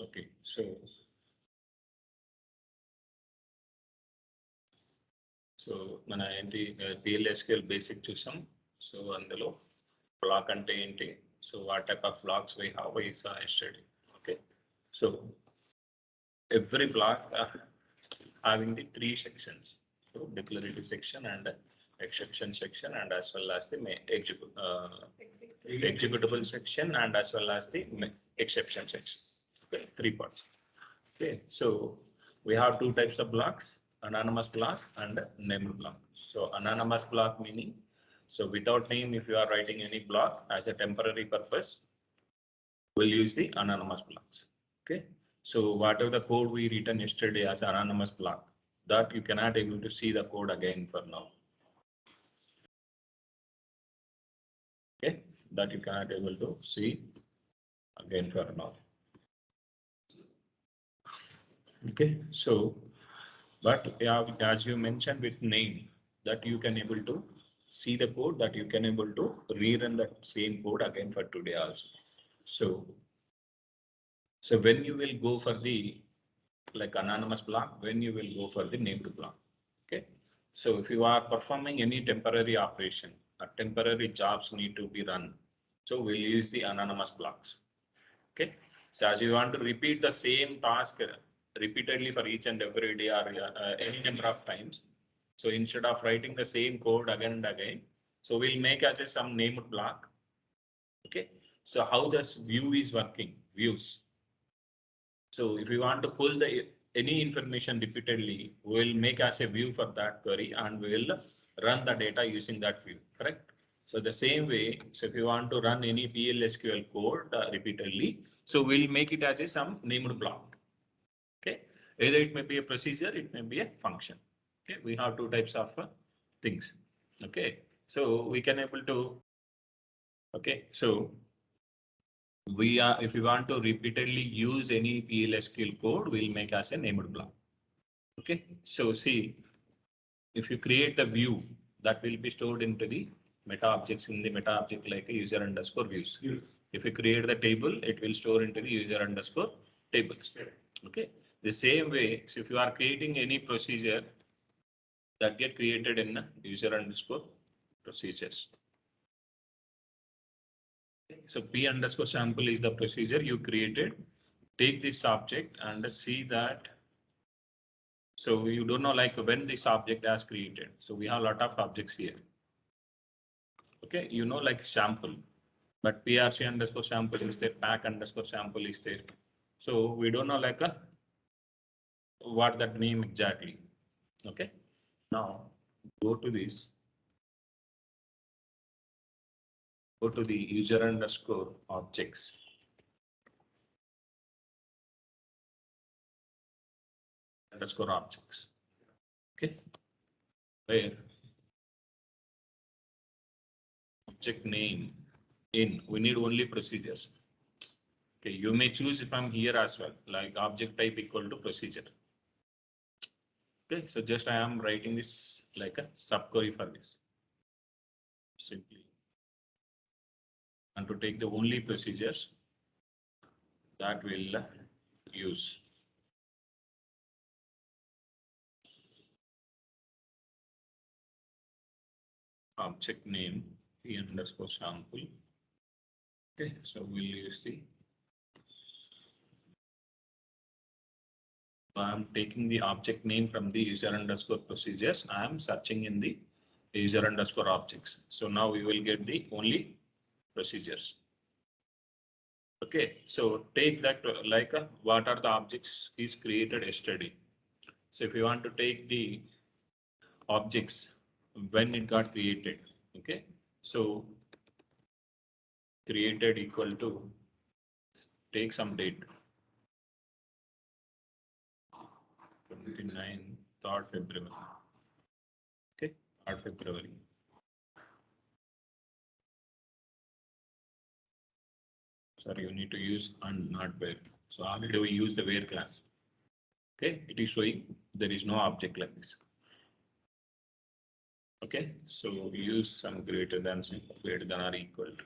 Okay, so మన ఏంటి PLSQL basic చూసాం. సో అందులో బ్లాక్ అంటే ఏంటి, so what type of blacks we have is yesterday. Okay, so every block having the three sections, so declarative section and exception section and as well as the executable section and as well as the exception section. Okay, three parts. Okay, so we have two types of blocks, anonymous block and named block. So anonymous block meaning, so without name, if you are writing any block as a temporary purpose, we'll use the anonymous blocks. Okay, so whatever the code we written yesterday as anonymous block, that you cannot able to see the code again for now. Okay, that you cannot able to see again for now. Okay, so but as you mentioned with name, that you can able to see the code, that you can able to rerun that same code again for today also. So when you will go for the like anonymous block, when you will go for the named block. Okay, so if you are performing any temporary operation, temporary jobs need to be run, so we'll use the anonymous blocks. Okay, so as you want to repeat the same task repeatedly for each and every day or any number of times, so instead of writing the same code again and again, so we'll make as a some named block. Okay, so how this view is working, views. So if you want to pull the any information repeatedly, we'll make as a view for that query and we'll run the data using that view, correct? So the same way, so if you want to run any PLSQL code repeatedly, so we'll make it as a some named block. Okay, either it may be a procedure, it may be a function. Okay, we have two types of things. Okay, so we can able to, okay, so we are, if you want to repeatedly use any PLSQL code, we'll make as a named block. Okay, so see, if you create the view, that will be stored into the meta objects in the meta object like a user underscore views. If you create the table, it will store into the user underscore tables. Okay, the same way, so if you are creating any procedure, that get created in user underscore procedures. So P underscore sample is the procedure you created. Take this object and see that. So you don't know like when this object has created. So we have a lot of objects here. Okay, you know like sample, but PRC underscore sample is there, pack underscore sample is there. So we don't know like what that name exactly. Okay, now go to this. Go to the user underscore objects. Underscore objects. Okay, where object name in, we need only procedures. Okay, you may choose from here as well, like object type equal to procedure. Okay, so just I am writing this like a subquery for this. Simply. And to take the only procedures that will use. Object name P underscore sample. Okay, so we'll use the. I'm taking the object name from the user underscore procedures. I am searching in the user underscore objects. So now we will get the only procedures. Okay, so take that like what are the objects is created yesterday. So if you want to take the objects when it got created, okay, so created equal to, take some date, 29th February. Okay, 3rd February. Sorry, you need to use and not where. So already we use the where class. Okay, it is showing there is no object like this. Okay, so we use some greater than or equal to.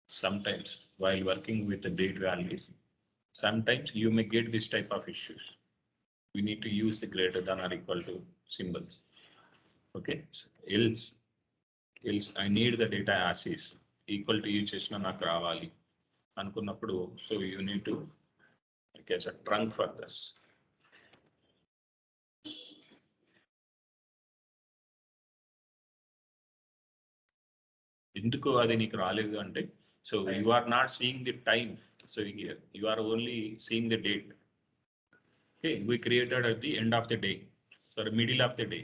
Sometimes while working with the date values, sometimes you may get this type of issues. We need to use the greater than or equal to symbols. Okay, so else I need the data as is, equal to use చేసిన నాకు రావాలి అనుకున్నప్పుడు, so you need to make as a trunk for this. ఎందుకు అది నీకు రాలేదు అంటే, so you are not seeing the time, so you are only seeing the date. Okay, we created at the end of the day, so the middle of the day.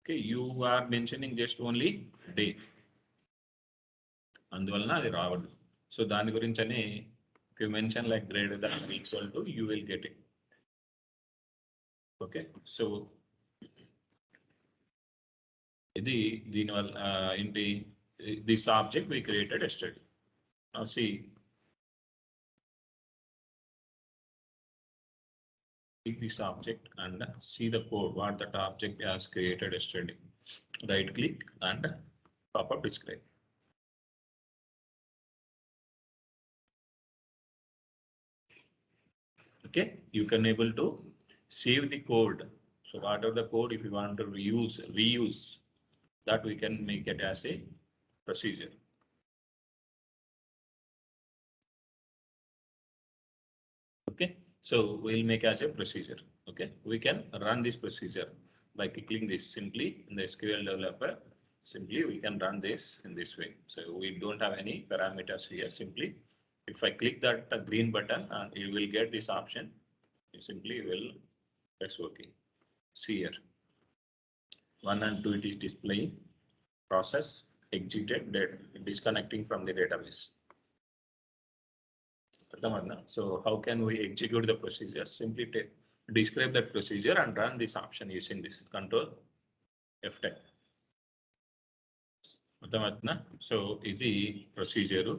Okay, you are mentioning just only day, అందువలన అది రావద్దు. So దాని గురించనే if you mention like greater than or equal to, you will get it. Okay, so ఇది దీనివల్ల ఏంటి, this object we created yesterday. Now see, take this object and see the code what that object has created yesterday. Right click and pop up describe. Okay, you can able to save the code. So whatever the code, if you want to reuse that, we can make it as a procedure. Okay, so we'll make as a procedure. Okay, we can run this procedure by clicking this simply in the SQL developer. Simply we can run this in this way. So we don't have any parameters here. Simply if I click that green button, you will get this option. You simply will press OK. See here, 1 and 2 it is displaying, process executed, disconnecting from the database. So how can we execute the procedure? Simply describe that procedure and run this option using this control F10. So ఇది procedure.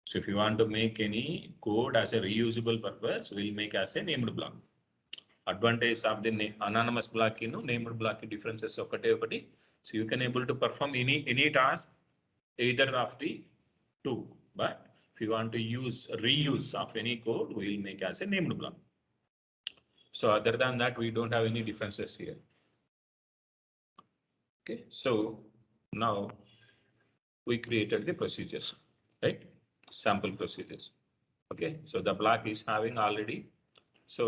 So if you want to make any code as a reusable purpose, we'll make as a named block. Advantage of the anonymous block, named block differences ఒకటి. So you can able to perform any task either of the two. But if you want to reuse of any code, we'll make as a named block. So other than that, we don't have any differences here. Okay, so now we created the procedures, right? Sample procedures. Okay, so the block is having already. So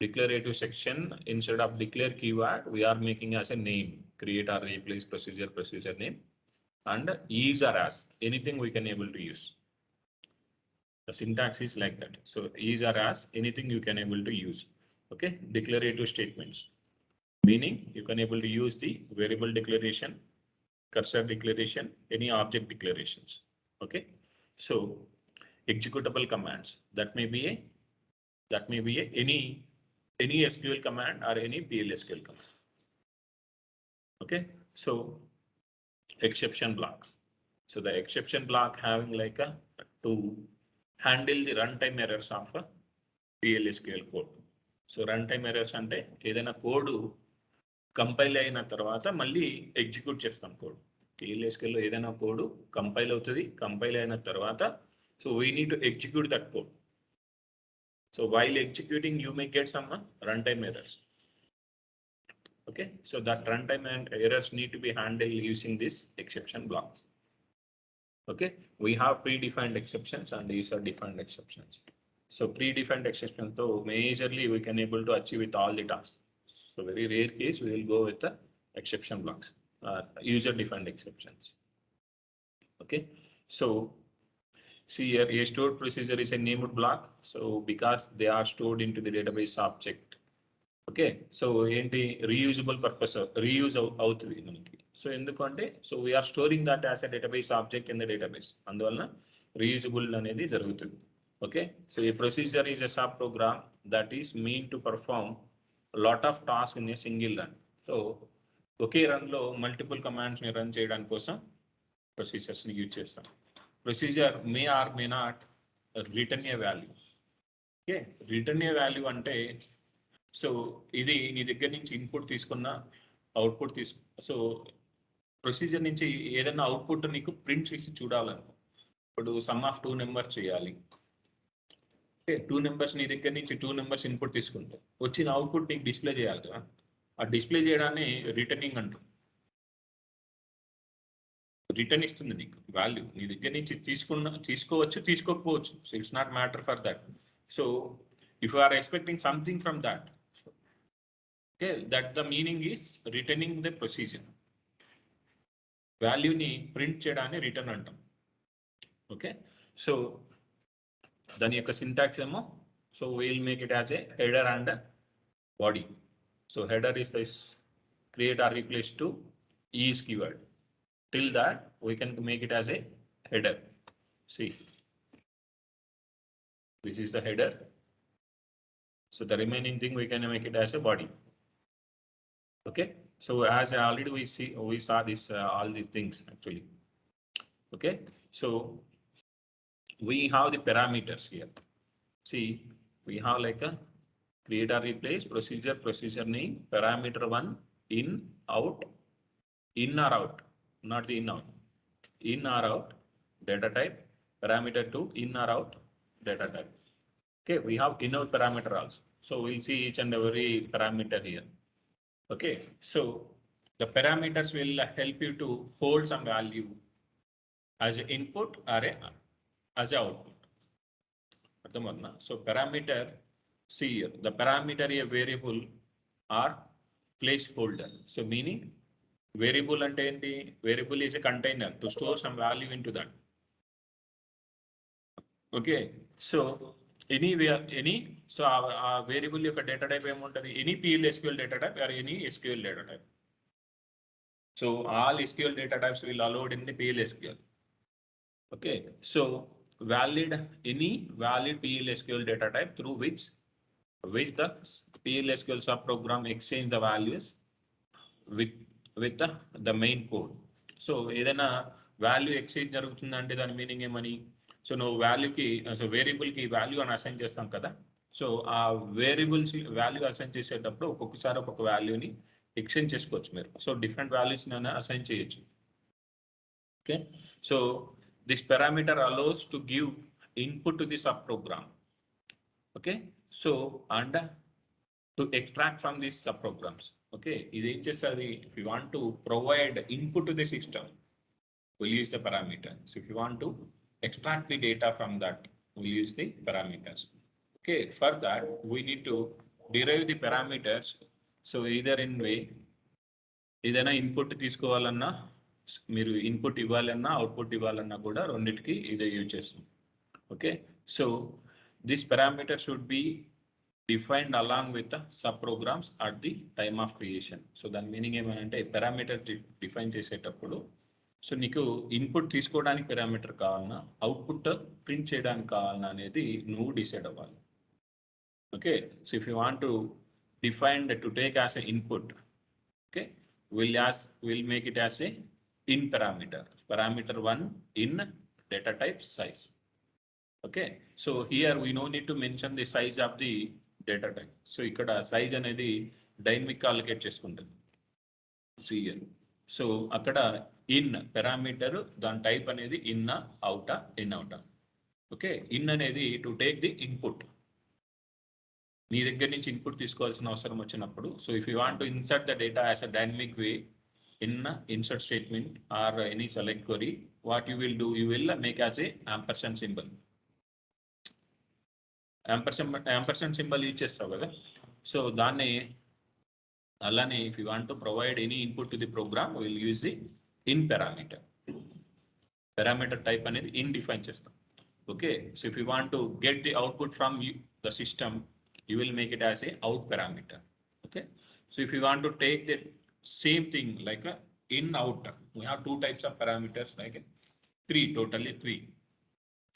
declarative section, instead of declare keyword, we are making as a name, create or replace procedure name, and is or as, anything we can able to use. The syntax is like that. So is or as, anything you can able to use. Okay, declarative statements, meaning you can able to use the variable declaration, cursor declaration, any object declarations. Okay, so executable commands, that may be any SQL command or any PL/SQL command. Okay, so exception block. So the exception block having like to handle the runtime errors of a PL/SQL code. So runtime errors ante edaina code compile అయిన తర్వాత మళ్ళీ execute చేస్తాం code. PL/SQL లో ఏదైనా code compile అవుతుంది, compile అయిన తర్వాత so we need to execute that code. So while executing, you may get some runtime errors. Okay, so that runtime and errors need to be handled using this exception blocks. Okay, we have predefined exceptions and these are defined exceptions. So predefined exceptions, so majorly we can able to achieve with all the tasks. So very rare case we will go with the exception blocks, user defined exceptions. Okay, so see here, a stored procedure is a named block. So because they are stored into the database object. Okay, so ఏంటి reusable purpose, reuse అవుతుంది మనకి. So ఎందుకంటే so we are storing that as a database object in the database, అందువలన reusable అనేది జరుగుతుంది. Okay, so a procedure is a sub program that is meant to perform a lot of tasks in a single run. So okay run లో multiple commands ని run చేయడానికి కోసం procedures ని use చేస్తాం. Procedure may or may not return a value. Okay, return a value అంటే so ఇది నీ దగ్గర నుంచి ఇన్పుట్ తీసుకున్న అవుట్పుట్ సో ప్రొసీజర్ నుంచి ఏదైనా అవుట్పుట్ నీకు ప్రింట్ చేసి చూడాలను. ఇప్పుడు సమ్ ఆఫ్ 2 నెంబర్స్ చేయాలి, ఓకే, 2 నెంబర్స్ నీ దగ్గర నుంచి 2 నెంబర్స్ ఇన్పుట్ తీసుకుంటావు, వచ్చిన అవుట్పుట్ నీకు డిస్ప్లే చేయాలి కదా. ఆ డిస్ప్లే చేయడాన్ని రిటర్నింగ్ అంటారు. రిటర్న్ ఇస్తుంది నీకు వాల్యూ, నీ దగ్గర నుంచి తీసుకోవచ్చు తీసుకోకపోవచ్చు. So it's not matter for that. So if you are expecting something from that, okay, that the meaning is returning the procedure. వాల్యూని ప్రింట్ చేయడాన్ని రిటర్న్ అంటాం. ఓకే, సో దాని యొక్క సింటాక్స్ ఏమో, so will make it as a header and body. So header is this create or replace to is keyword. Till that we can make it as a header. See, this is the header. So the remaining thing we can make it as a body. Okay, so as already we saw this all these things actually. Okay, so we have the parameters here. See, we have like a create or replace, procedure name, parameter 1, in, out, in or out, not the in out, in or out, data type, parameter 2, in or out, data type. Okay, we have in out parameter also. So we'll see each and every parameter here. Okay, so the parameters will help you to hold some value as an input or as an output. So parameter, see here, the parameter a variable or placeholder. So meaning variable and variable is a container to store some value into that. Okay, so anywhere any, so our variable యొక్క data type ఏముంటది, any PL SQL data type or any SQL data type. So all SQL data types will allowed in the PL SQL. Okay, so any valid PL SQL data type through which the PL SQL subprogram exchange the values with the main code. So ఏదైనా value exchange జరుగుతుందంటే దాని meaning ఏమని, so నువ్వు వాల్యూకి, so వేరియబుల్కి value అని assign చేస్తాం కదా. So ఆ variables value assign చేసేటప్పుడు ఒక్కొక్కసారి ఒక్కొక్క వాల్యూని ఎక్స్చేంజ్ చేసుకోవచ్చు మీరు. సో డిఫరెంట్ వాల్యూస్ అసైన్ చేయొచ్చు. Okay, so this parameter allows to give input to the subprogram. Okay, so and to extract from these subprograms. Okay, ఇది ఏం చేస్తుంది, if you want to provide input to the system, we'll use the parameter. So if you want to extract the data from that, we'll use the parameters. Okay, for that we need to derive the parameters. So either in way, ఏదైనా input తీసుకోవాలన్నా, మీరు input ఇవ్వాలన్నా output ఇవ్వాలన్నా కూడా రెండింటికి ఇదే use చేస్తాం. Okay, so this parameter should be defined along with the subprograms at the time of creation. So దాని మీనింగ్ ఏమనంటే పారామీటర్ డిఫైన్ చేసేటప్పుడు, సో నీకు ఇన్పుట్ తీసుకోవడానికి పారామీటర్ కావాలన్నా, అవుట్పుట్ ప్రింట్ చేయడానికి కావాలన్నా అనేది నువ్వు డిసైడ్ అవ్వాలి. Okay, so if you want to define to take as a input, okay, will make it as a in parameter 1 in data type size. Okay, so here we no need to mention the size of the data type. So ఇక్కడ size అనేది dynamic allocate చేసుకుంటుంది. See here, so అక్కడ in parameter దాని type అనేది in అవుటా, in అవుటా. Okay, in అనేది to take the input, నీ దగ్గర నుంచి ఇన్పుట్ తీసుకోవాల్సిన అవసరం వచ్చినప్పుడు. So if you want to insert the data as a dynamic way in insert statement or any select query, what you will do, you will make as a ampersand symbol. ampersand symbol use చేస్తావు కదా. So దాన్ని అలానే if you want to provide any input to the program, will use the in parameter type అనేది in define చేస్తాం. Okay, so if you want to get the output from the system, you will make it as a out parameter. Okay, so if you want to take the same thing like a in out, we have two types of parameters, like totally three,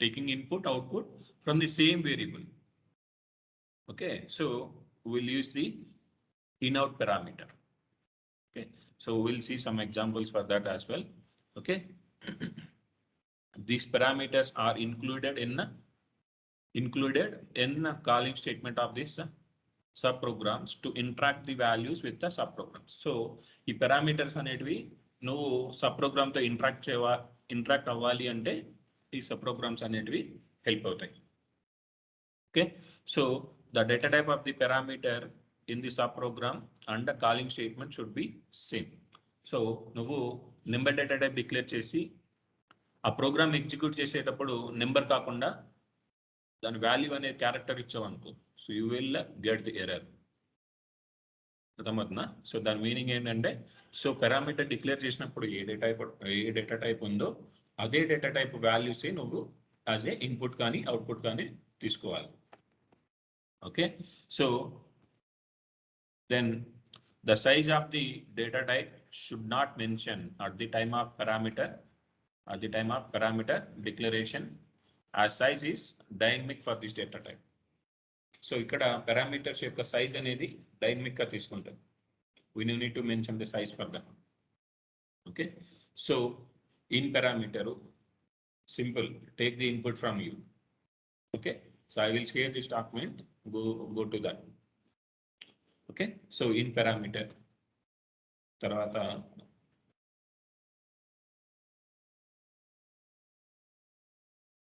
taking input output from the same variable. Okay, so we'll use the in out parameter. Okay, so we'll see some examples for that as well. Okay, these parameters are included in calling statement of this subprograms to interact the values with the subprograms. So ఈ parameters అనేటివి నువ్వు subprogram తో interact అవ్వాలి అంటే ఈ subprograms అనేటివి help అవుతాయి. Okay, so the data type of the parameter in the subprogram and the calling statement should be same. So నువ్వు నెంబర్ డేటా టైప్ డిక్లేర్ చేసి ఆ ప్రోగ్రామ్ ఎగ్జిక్యూట్ చేసేటప్పుడు నెంబర్ కాకుండా దాని వాల్యూ అనే క్యారెక్టర్ ఇచ్చావు అనుకో, so you will get the error. అర్థమవుతుందా? సో దాని మీనింగ్ ఏంటంటే, సో పారామీటర్ డిక్లేర్ చేసినప్పుడు ఏ డేటా టైప్ ఉందో అదే డేటా టైప్ వాల్యూసే నువ్వు యాజ్ ఏ ఇన్పుట్ కానీ అవుట్పుట్ కానీ తీసుకోవాలి. Okay, so then the size of the data type should not mention at the time of parameter declaration, as size is dynamic for this data type. So ఇక్కడ parameters యొక్క size అనేది dynamic గా తీసుకుంటాం. We need to mention the size for that. Okay, so in parameter simple, take the input from you. Okay, so I will share this document, go to that. Okay, so in parameter తర్వాత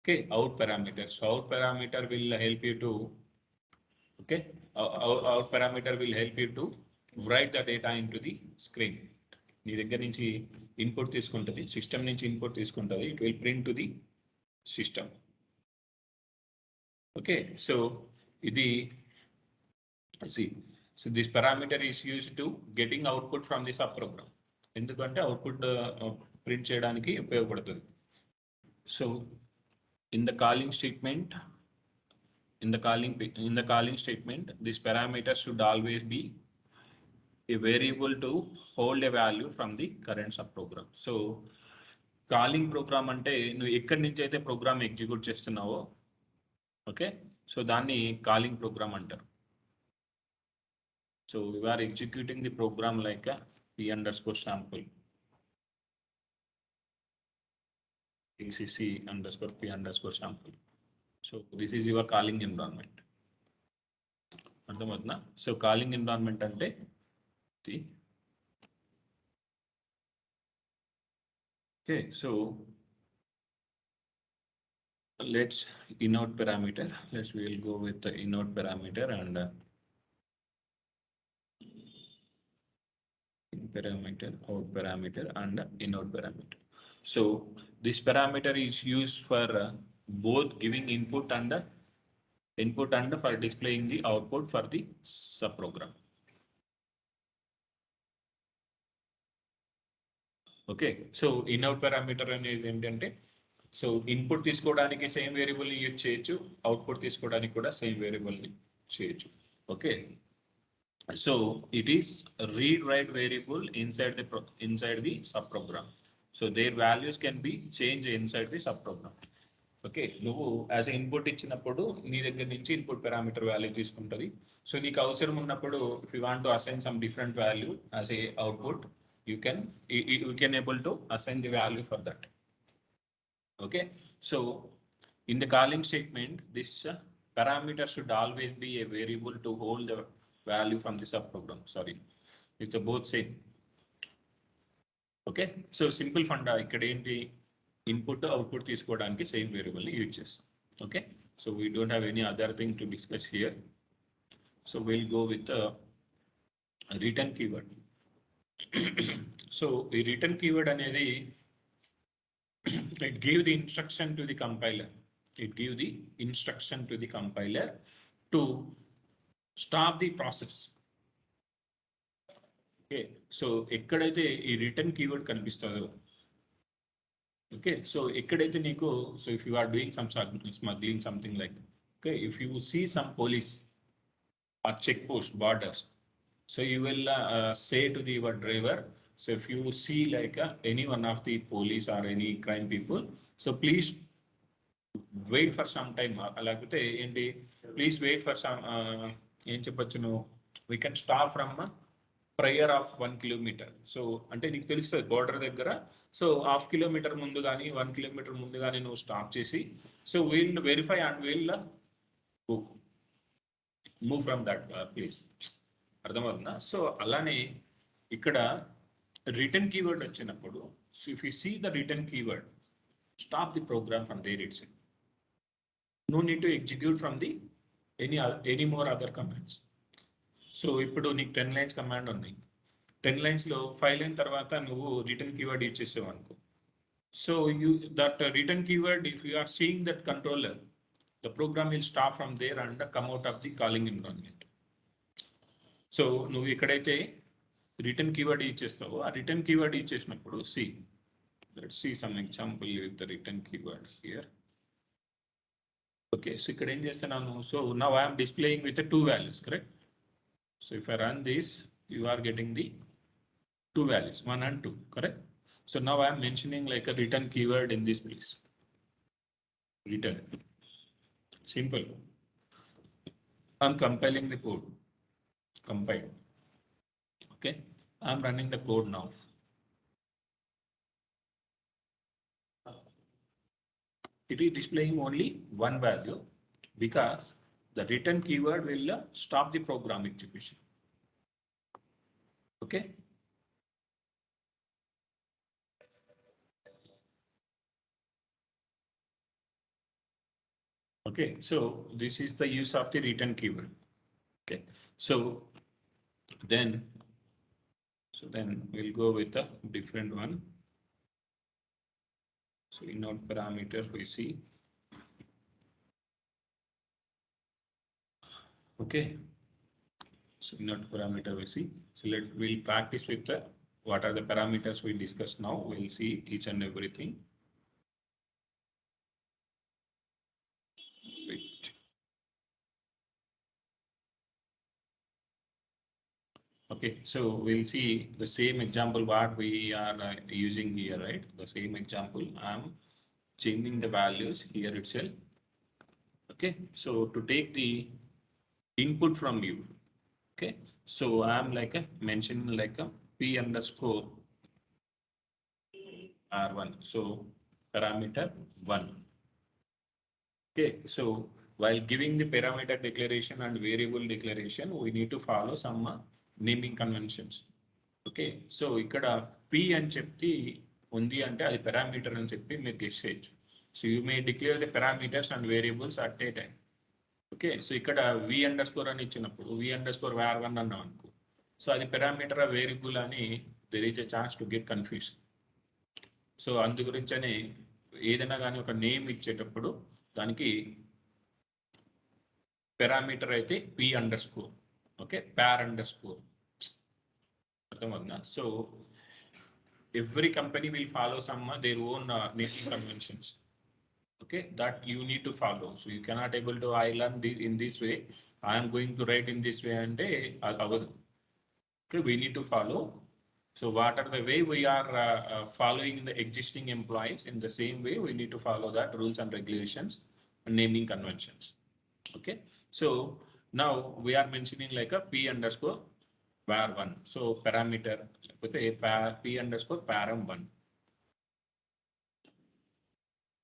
okay, out parameter. So out parameter will help you to, okay, out parameter will help you to write the data into the screen. నీ దగ్గర నుంచి input తీసుకుంటుంది, system నుంచి input తీసుకుంటుంది, it will print to the system. Okay, so ఇది see, so this parameter is used to getting output from the subprogram. ఎందుకంటే output print చేయడానికి ఉపయోగపడుతుంది. So in the calling statement, this parameter should always be a variable to hold a value from the current subprogram. So calling program అంటే నువ్వు ఎక్కడి నుంచి అయితే program execute చేస్తున్నావో, okay, so దాన్ని కాలింగ్ ప్రోగ్రామ్ అంటారు. So we are executing the program like a p_sample, acc_p_sample. So this is your calling environment. అర్థమవుతుందా? So calling environment అంటే okay, so let's inode parameter. We'll go with the inode parameter and parameter, out parameter and inode parameter. So this parameter is used for both giving input and for displaying the output for the subprogram. Okay, so inode parameter అనేది ఏంటంటే, so input తీసుకోవడానికి same variable ని use చేయొచ్చు, output తీసుకోవడానికి కూడా same variable ని చేయొచ్చు. Okay, so it is read write variable inside the subprogram. So their values can be changed inside the subprogram. Okay, నువ్వు యాజ్ ఇన్పుట్ ఇచ్చినప్పుడు నీ దగ్గర నుంచి ఇన్పుట్ పారామీటర్ వాల్యూ తీసుకుంటుంది. సో నీకు అవసరం ఉన్నప్పుడు if you want to assign some different value as a output, you can able to assign the value for that. Okay, so in the calling statement, this parameter should always be a variable to hold the value from the subprogram. Sorry, it's both same. Okay, so simple funda ikkada enti input output తీసుకోవడానికి same variable ని use చేస్తాం. Okay, so we don't have any other thing to discuss here. So we'll go with the return keyword. So a return keyword అనేది it give the instruction to the compiler. To stop the process. Okay, so ఎక్కడైతే ఈ return keyword కనిపిస్తుందో, okay, so ఎక్కడైతే నీకు, so if you are doing some smuggling something like, okay, if you see some police or check post borders, so you will say to the your driver, so if you see like any one of the police or any crime people, so please wait for some time. Alagute enti, please wait for some em cheppochuno, we can stop from prior of 1 kilometer. So ante నీకు తెలుస్తుంది border దగ్గర, so half kilometre ముందు కానీ 1 kilometre ముందు కానీ నువ్వు stop చేసి, so we'll verify and we'll move from that place. అర్థమవుతుందా? సో అలానే ఇక్కడ రిటర్న్ కీవర్డ్ వచ్చినప్పుడు, so if you see the return keyword, stop the program from there itself. No need to execute from the any more other commands. So ఇప్పుడు నీకు 10 lines command ఉన్నాయి. 10 lines లో 5 line తర్వాత నువ్వు return keyword ఇచ్చేసావు అనుకో. So that return keyword, if you are seeing that controller, the program will stop from there and come out of the calling environment. So నువ్వు ఎక్కడైతే return keyword ఇచ్చేస్తావో ఆ return keyword ఇచ్చేసినప్పుడు let's see some example with the return keyword here. Okay, so ఇక్కడ ఏం చేస్తున్నాను, so now I am displaying with the two values, correct? So if I run this, you are getting the two values, 1 and 2, correct? So now I am mentioning like a return keyword in this place. Return. Simple. I'm compiling the code. Compile. Okay. I'm running the code now. It is displaying only one value because the return keyword will stop the program execution. Okay. Okay, so this is the use of the return keyword. Okay, so then we'll go with a different one. So in our parameters we see. Okay, so in our parameter we see. So we'll practice with the what are the parameters we discussed now. We'll see each and everything. Wait. Okay, so we'll see the same example what we are using here, right? The same example. I'm changing the values here itself. Okay, so to take the input from you. Okay, so I'm like a mentioning like a p underscore r1, so parameter 1. Okay, so while giving the parameter declaration and variable declaration, we need to follow some naming conventions. Okay, so ikkada p అని చెప్పి ఉంది అంటే అది parameter అని చెప్పి మీరు guess చేయొచ్చు. So you may declare the parameters and variables at a time. Okay, so ఇక్కడ వి అండర్ స్కోర్ అని ఇచ్చినప్పుడు వి అండర్ స్కోర్ var1 అన్నాం అనుకో, సో అది పారామీటర్ వేరియబుల్ అని there is a chance to get confuse. So అందు గురించనే ఏదైనా కానీ ఒక నేమ్ ఇచ్చేటప్పుడు దానికి పారామీటర్ అయితే పి అండర్ స్కోర్, ఓకే, పార్ అండర్ స్కోర్, అర్థమవుతుందా? So every company will follow some their own naming conventions. Okay, that you need to follow. So you cannot able to I learn in this way, I am going to write in this way, and okay, we need to follow. So what are the way we are following the existing employees, in the same way we need to follow that rules and regulations and naming conventions. Okay, so now we are mentioning like a p underscore var1, so parameter with a p underscore param1.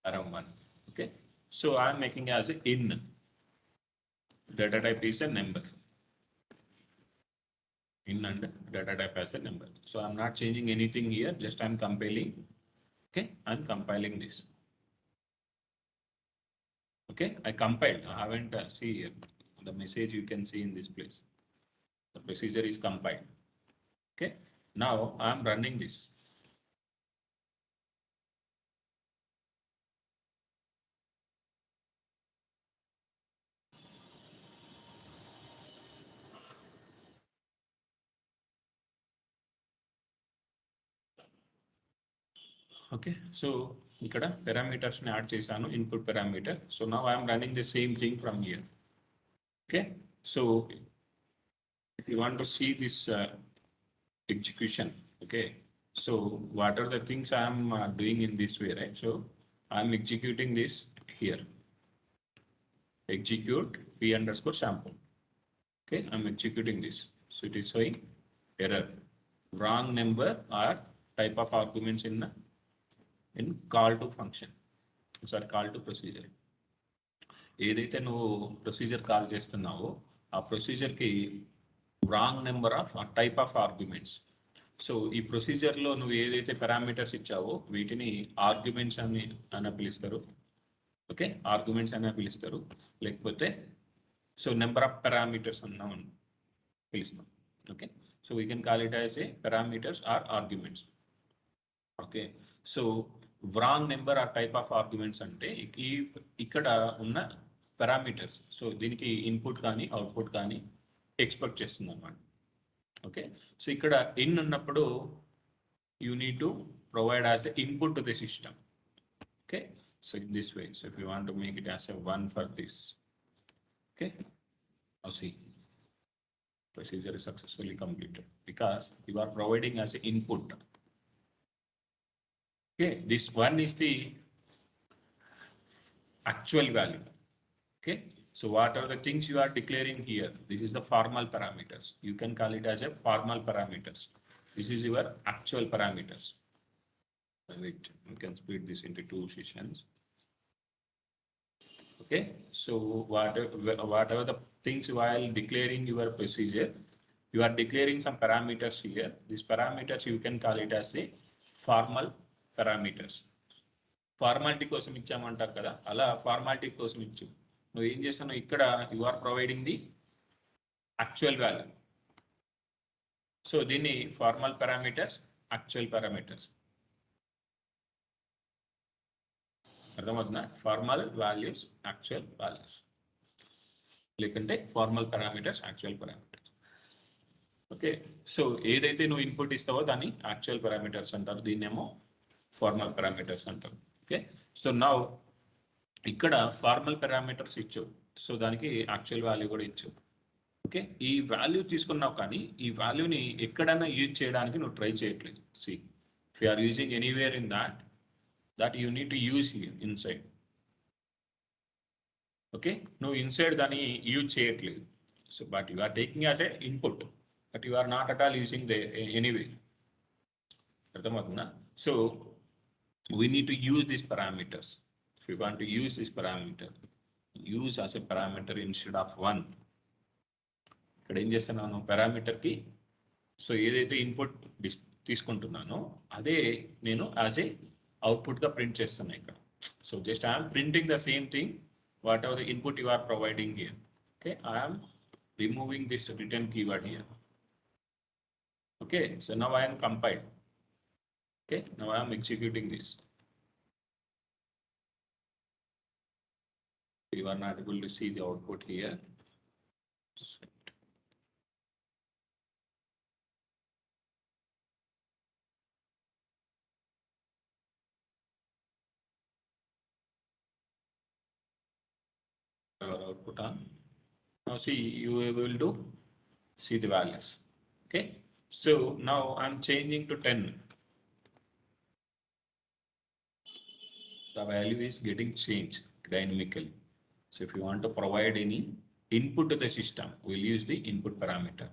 Param1. Okay, so I'm making as a in. Data type is a number. In and data type as a number. So I'm not changing anything here, just I'm compiling. Okay, I'm compiling this. Okay, I compiled. I haven't see here the message you can see in this place. The procedure is compiled. Okay, now I'm running this. Okay, so ikkada parameters ni add chesanu, input parameter. So now I am running the same thing from here. Okay, so if you want to see this execution, okay, so what are the things I am doing in this way, right? So I am executing this here. Execute p underscore sample. Okay, I'm executing this. So it is showing error, wrong number or type of arguments in call to function. Sorry, call to procedure. ఏదైతే నువ్వు procedure call చేస్తున్నావో ఆ ప్రొసీజర్కి wrong number of type of arguments. So ఈ ప్రొసీజర్లో నువ్వు ఏదైతే parameters ఇచ్చావో వీటిని ఆర్గ్యుమెంట్స్ అని పిలుస్తారు. ఓకే, ఆర్గ్యుమెంట్స్ అని పిలుస్తారు, లేకపోతే So number of parameters unknown. Okay. So we can call it as a parameters or arguments. Okay. So wrong number or type of arguments ante ikkada unna parameters. So దీనికి input కానీ output కానీ expect చేస్తుంది అన్నమాట. Okay. So ఇక్కడ in ఉన్నప్పుడు you need to provide as an input to the system. Okay. So in this way, so if you want to make it as a 1 for this, okay. Now see, procedure is successfully completed because you are providing as an input. Okay, this one is the actual value. Okay, so what are the things you are declaring here? This is the formal parameters. You can call it as a formal parameters. This is your actual parameters. Wait, you can split this into 2 sessions. Okay, so whatever the things while declaring your procedure, you are declaring some parameters here. These parameters you can call it as a formal parameters. Formality కోసం ఇచ్చామంటారు కదా, అలా formality కోసం ఇచ్చు. నువ్వు ఏం చేస్తున్నావు ఇక్కడ, you are providing the actual value. So దీన్ని ఫార్మల్ పారామీటర్స్, యాక్చువల్ పారామీటర్స్. అర్థమవుతుందా? ఫార్మల్ వాల్యూస్, యాక్చువల్ వాల్యూస్, లేకంటే formal parameters, actual parameters. Okay. So ఏదైతే నువ్వు ఇన్పుట్ ఇస్తావో దాన్ని యాక్చువల్ పారామీటర్స్ అంటారు, దీన్నేమో ఫార్మల్ పారామీటర్స్ అంటారు. ఓకే. సో నౌ ఇక్కడ ఫార్మల్ పారామీటర్స్ ఇచ్చు, సో దానికి యాక్చువల్ వాల్యూ కూడా ఇచ్చు. ఓకే. ఈ వాల్యూ తీసుకున్నావు కానీ ఈ వాల్యూని ఎక్కడైనా యూజ్ చేయడానికి నువ్వు ట్రై చేయట్లేదు. See, if you are using anywhere in that you need to use here inside. Okay, నువ్వు ఇన్సైడ్ దాన్ని యూజ్ చేయట్లేదు. So but you are taking as a input, but you are not at all using the anyway. అర్థమవుతుందా? So we need to use these parameters. If we want to use this parameter, use as a parameter instead of 1. ఇక్కడ ఏం చేస్తున్నాను, parameter కి so ఏదైతే input తీసుకుంటున్నానో అదే నేను as a output గా ప్రింట్ చేస్తున్నా ఇక్కడ. So just I'm printing the same thing whatever the input you are providing here. Okay, I'm removing this return keyword here. Okay, so now I'm compiled. Okay, now I am executing this. You are not able to see the output here. Our output on. Now see, you are able to see the values. Okay, so now I am changing to 10. The value is getting changed dynamically. So if you want to provide any input to the system, we'll use the input parameter.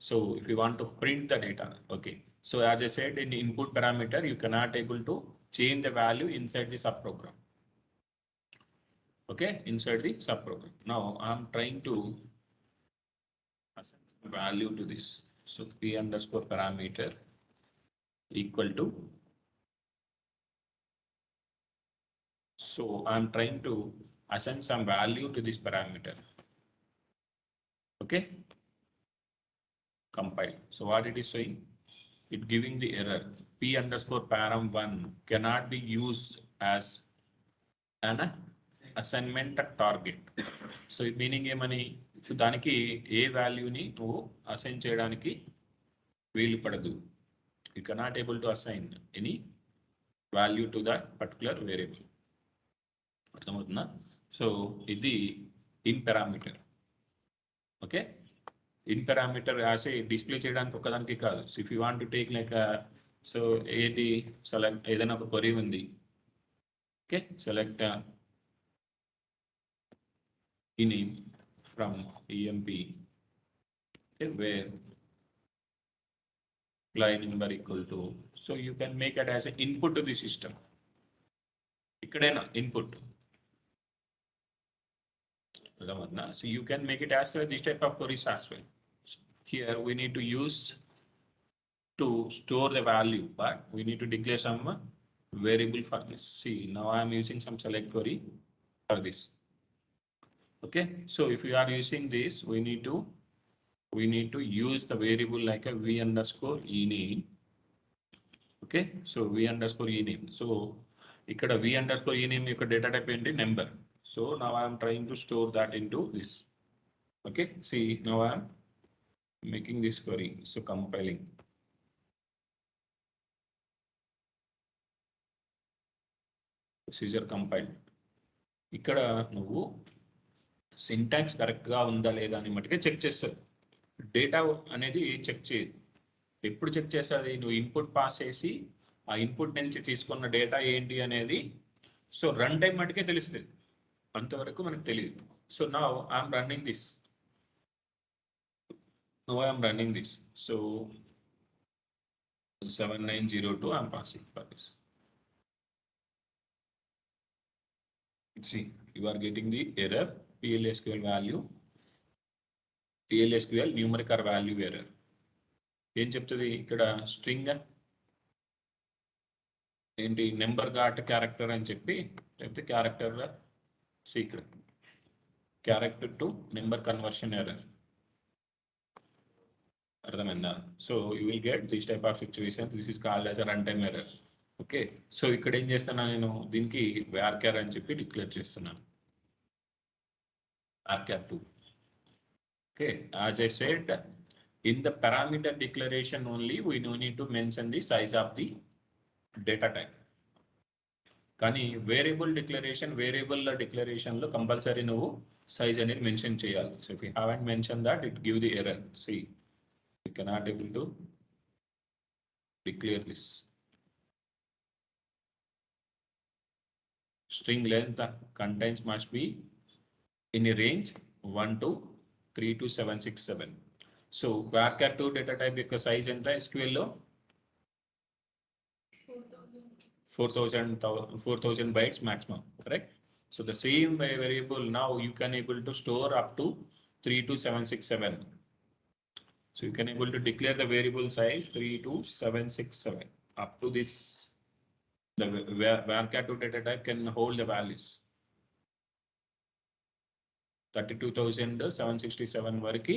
So if you want to print the data, okay. So as I said, in input parameter, you cannot able to change the value inside the subprogram. Okay, inside the subprogram. Now I'm trying to assign the value to this. So p underscore parameter equal to. So I'm trying to assign some value to this parameter. Okay, compile. So what it is saying, it giving the error p underscore param1 cannot be used as an assignment target. So meaning ఏమని, so దానికి ఏ వాల్యూని నువ్వు assign చేయడానికి వీలు పడదు. You cannot able to assign any value to that particular variable. అర్థమవుతుందా? So ఇది in parameter. Okay, in parameter as a display చేయడానికి ఒకదానికి కాదు. So if you want to take like so ఏది సెలెక్ట్ ఏదైనా ఒక క్వరీ ఉంది. ఓకే, సెలెక్ట్ ఈ name from EMP where line number equal to, so you can make it as an input to the system. ikkadena input. So you can make it as this type of queries as well. Here we need to use to store the value, but we need to declare some variable for this. See, now I am using some select query for this. Okay, so if we are using this, we need to use the variable like a v underscore ename. Okay, so v underscore ename. So ఇక్కడ v underscore ename యొక్క data type ఏంటి number. So now I am trying to store that into this. Okay, see now I am making this query. So compiling. Procedure compiled. ఇక్కడ నువ్వు syntax కరెక్ట్గా ఉందా లేదా అని మట్టుకే చెక్ చేస్తావు. డేటా అనేది చెక్ చేయదు. ఎప్పుడు చెక్ చేస్తుంది? నువ్వు ఇన్పుట్ పాస్ చేసి ఆ ఇన్పుట్ నుంచి తీసుకున్న డేటా ఏంటి అనేది సో రన్ టైం మటుకే తెలుస్తుంది, అంతవరకు మనకు తెలియదు. So now I'm running this. So 7902 I'm passing for this. See, you are getting the error PLSQL value, PLSQL numerical value error. ఏం చెప్తుంది ఇక్కడ? స్ట్రింగ్ ఏంటి, నెంబర్ ఘాట్ క్యారెక్టర్ అని చెప్పి, లేకపోతే character secret, character to number conversion error. అర్థమైందా? So you will get this type of situation. This is called as a run time error. Okay, so ఇక్కడ ఏం చేస్తున్నా, నేను దీనికి varchar అని చెప్పి డిక్లేర్ చేస్తున్నాను. varchar 2. Okay, as I said, in the parameter declaration only, we no need to mention the size of the data type. కానీ variable డిక్లరేషన్లో compulsory నువ్వు సైజ్ అనేది మెన్షన్ చేయాలి. So if you haven't mention that, it give the error. See you cannot able to declare this. String length contains must be in a range 1 to 3 to 767. So varchar 2 data type యొక్క size ఎంత SQL లో? 4000 bytes maximum, correct? So the same variable now you can able to store up to 3 to 767. So you can able to declare the variable size 3 to 767. Up to this, the varchar 2 data type can hold the values 32,767 వరకు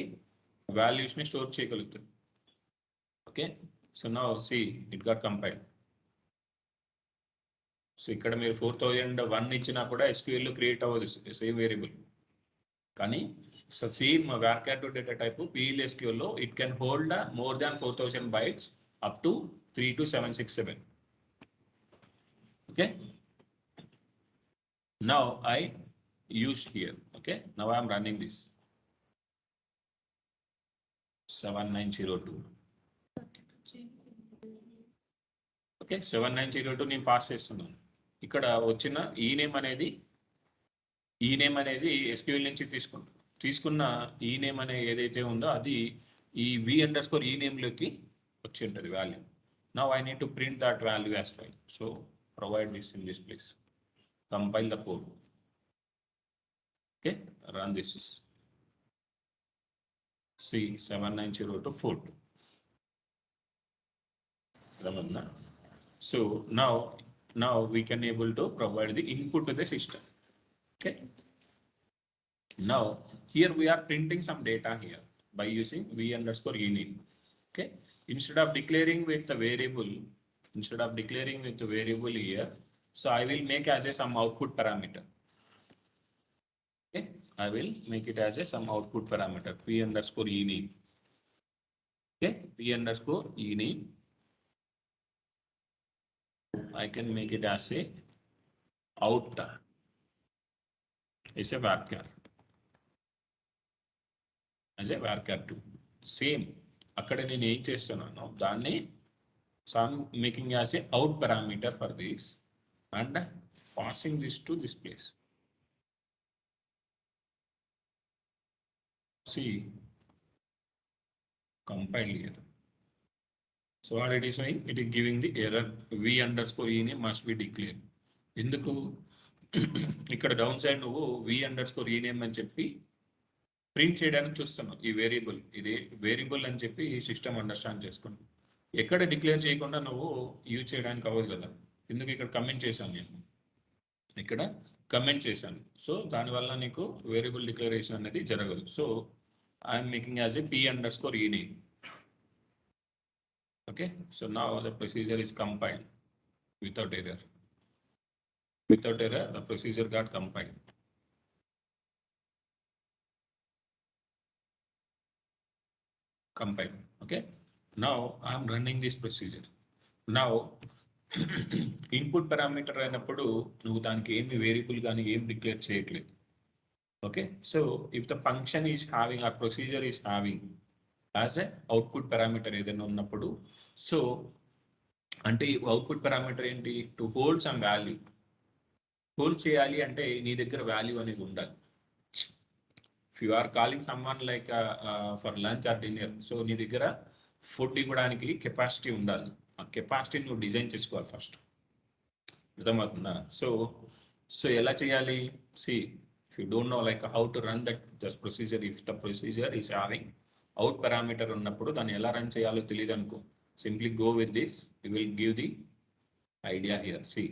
values ని store చేయగలుగుతుంది. Okay, so now see it got compiled. So ఇక్కడ మీరు 4001 ఇచ్చినా కూడా SQL లో create అవ్వదు same variable. కానీ same varchar 2 data type PLSQL లో it can hold more than 4000 bytes up to 3 to 767. Okay, now I used here. Okay, now I am running this 7902. Okay, 7902 నేను pass చేస్తున్నాను. ఇక్కడ వచ్చిన ఈ name అనేది SQL నుంచి తీసుకున్న ఈ నేమ్ అనే ఏదైతే ఉందో అది ఈ v underscore ఈ నేమ్ లోకి వచ్చి ఉంటుంది value. Now I need to print that value as well. So provide this in this place, compile the code. Okay, run this. See 7902 4. Remember? So now we can able to provide the input to the system. Okay. Now here we are printing some data here by using v underscore ename. Okay. Instead of declaring with the variable here, so I will make as a some output parameter. Okay, I will make it as a some output parameter p underscore ename. Okay, p underscore ename. I can make it as a out is a varchar, as a varchar 2. Same అక్కడ నేను ఏం చేస్తున్నాను, దాన్ని so I'm making as a out parameter for this and passing this to this place. See, compile here. So what it is showing, it is giving the error v underscore ename must be declared. ఎందుకు ఇక్కడ down side నువ్వు v underscore ename అని చెప్పి print చేయడానికి చూస్తున్నావు. ఈ variable ఇది variable అని చెప్పి సిస్టమ్ అండర్స్టాండ్ చేసుకున్నావు. ఎక్కడ డిక్లేర్ చేయకుండా నువ్వు యూజ్ చేయడానికి అవ్వదు కదా. ఎందుకు ఇక్కడ కమెంట్ చేశాను నేను, ఇక్కడ కమెంట్ చేశాను. సో దానివల్ల నీకు వేరియబుల్ డిక్లరేషన్ అనేది జరగదు. So I'm making as A p_e name. Okay, so now the procedure is compiled without error. Without error, the procedure got compiled. Okay, now I am running this procedure. Now input parameter అయినప్పుడు నువ్వు దానికి ఏమి variable కానీ ఏం declare చేయట్లేదు. Okay, so if the function is having or procedure is having as a output parameter ఏదైనా ఉన్నప్పుడు, so అంటే అవుట్పుట్ పారామీటర్ ఏంటి, to hold some value. Hold చేయాలి అంటే నీ దగ్గర వాల్యూ అనేది ఉండాలి. If you are calling someone like for lunch or dinner, so నీ దగ్గర ఫుడ్ ఇవ్వడానికి కెపాసిటీ ఉండాలి. ఆ కెపాసిటీని నువ్వు డిజైన్ చేసుకోవాలి ఫస్ట్. అర్థమవుతుందా? సో ఎలా చేయాలి? See, if you don't know like how to run that procedure, if the procedure is having out parameter ఉన్నప్పుడు దాన్ని ఎలా రన్ చేయాలో తెలియదు అనుకో, simply go with this, you will give the idea here. See,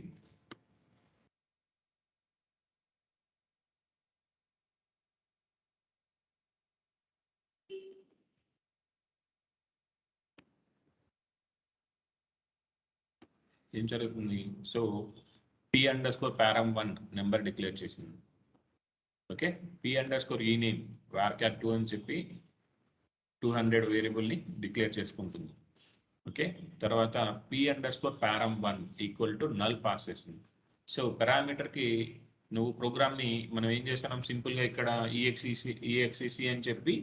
ఏం జరుగుతుంది? సో p_param1 నెంబర్ డిక్లేర్ చేసింది. Okay, p_e name varchar2 అని చెప్పి 200 వేరియబుల్ని డిక్లేర్ చేసుకుంటుంది. ఓకే, తర్వాత p_param1 equal to null pass చేస్తుంది. సో పారామీటర్కి నువ్వు ప్రోగ్రామ్ని మనం ఏం చేస్తున్నాం, సింపుల్గా ఇక్కడ EXEC అని చెప్పి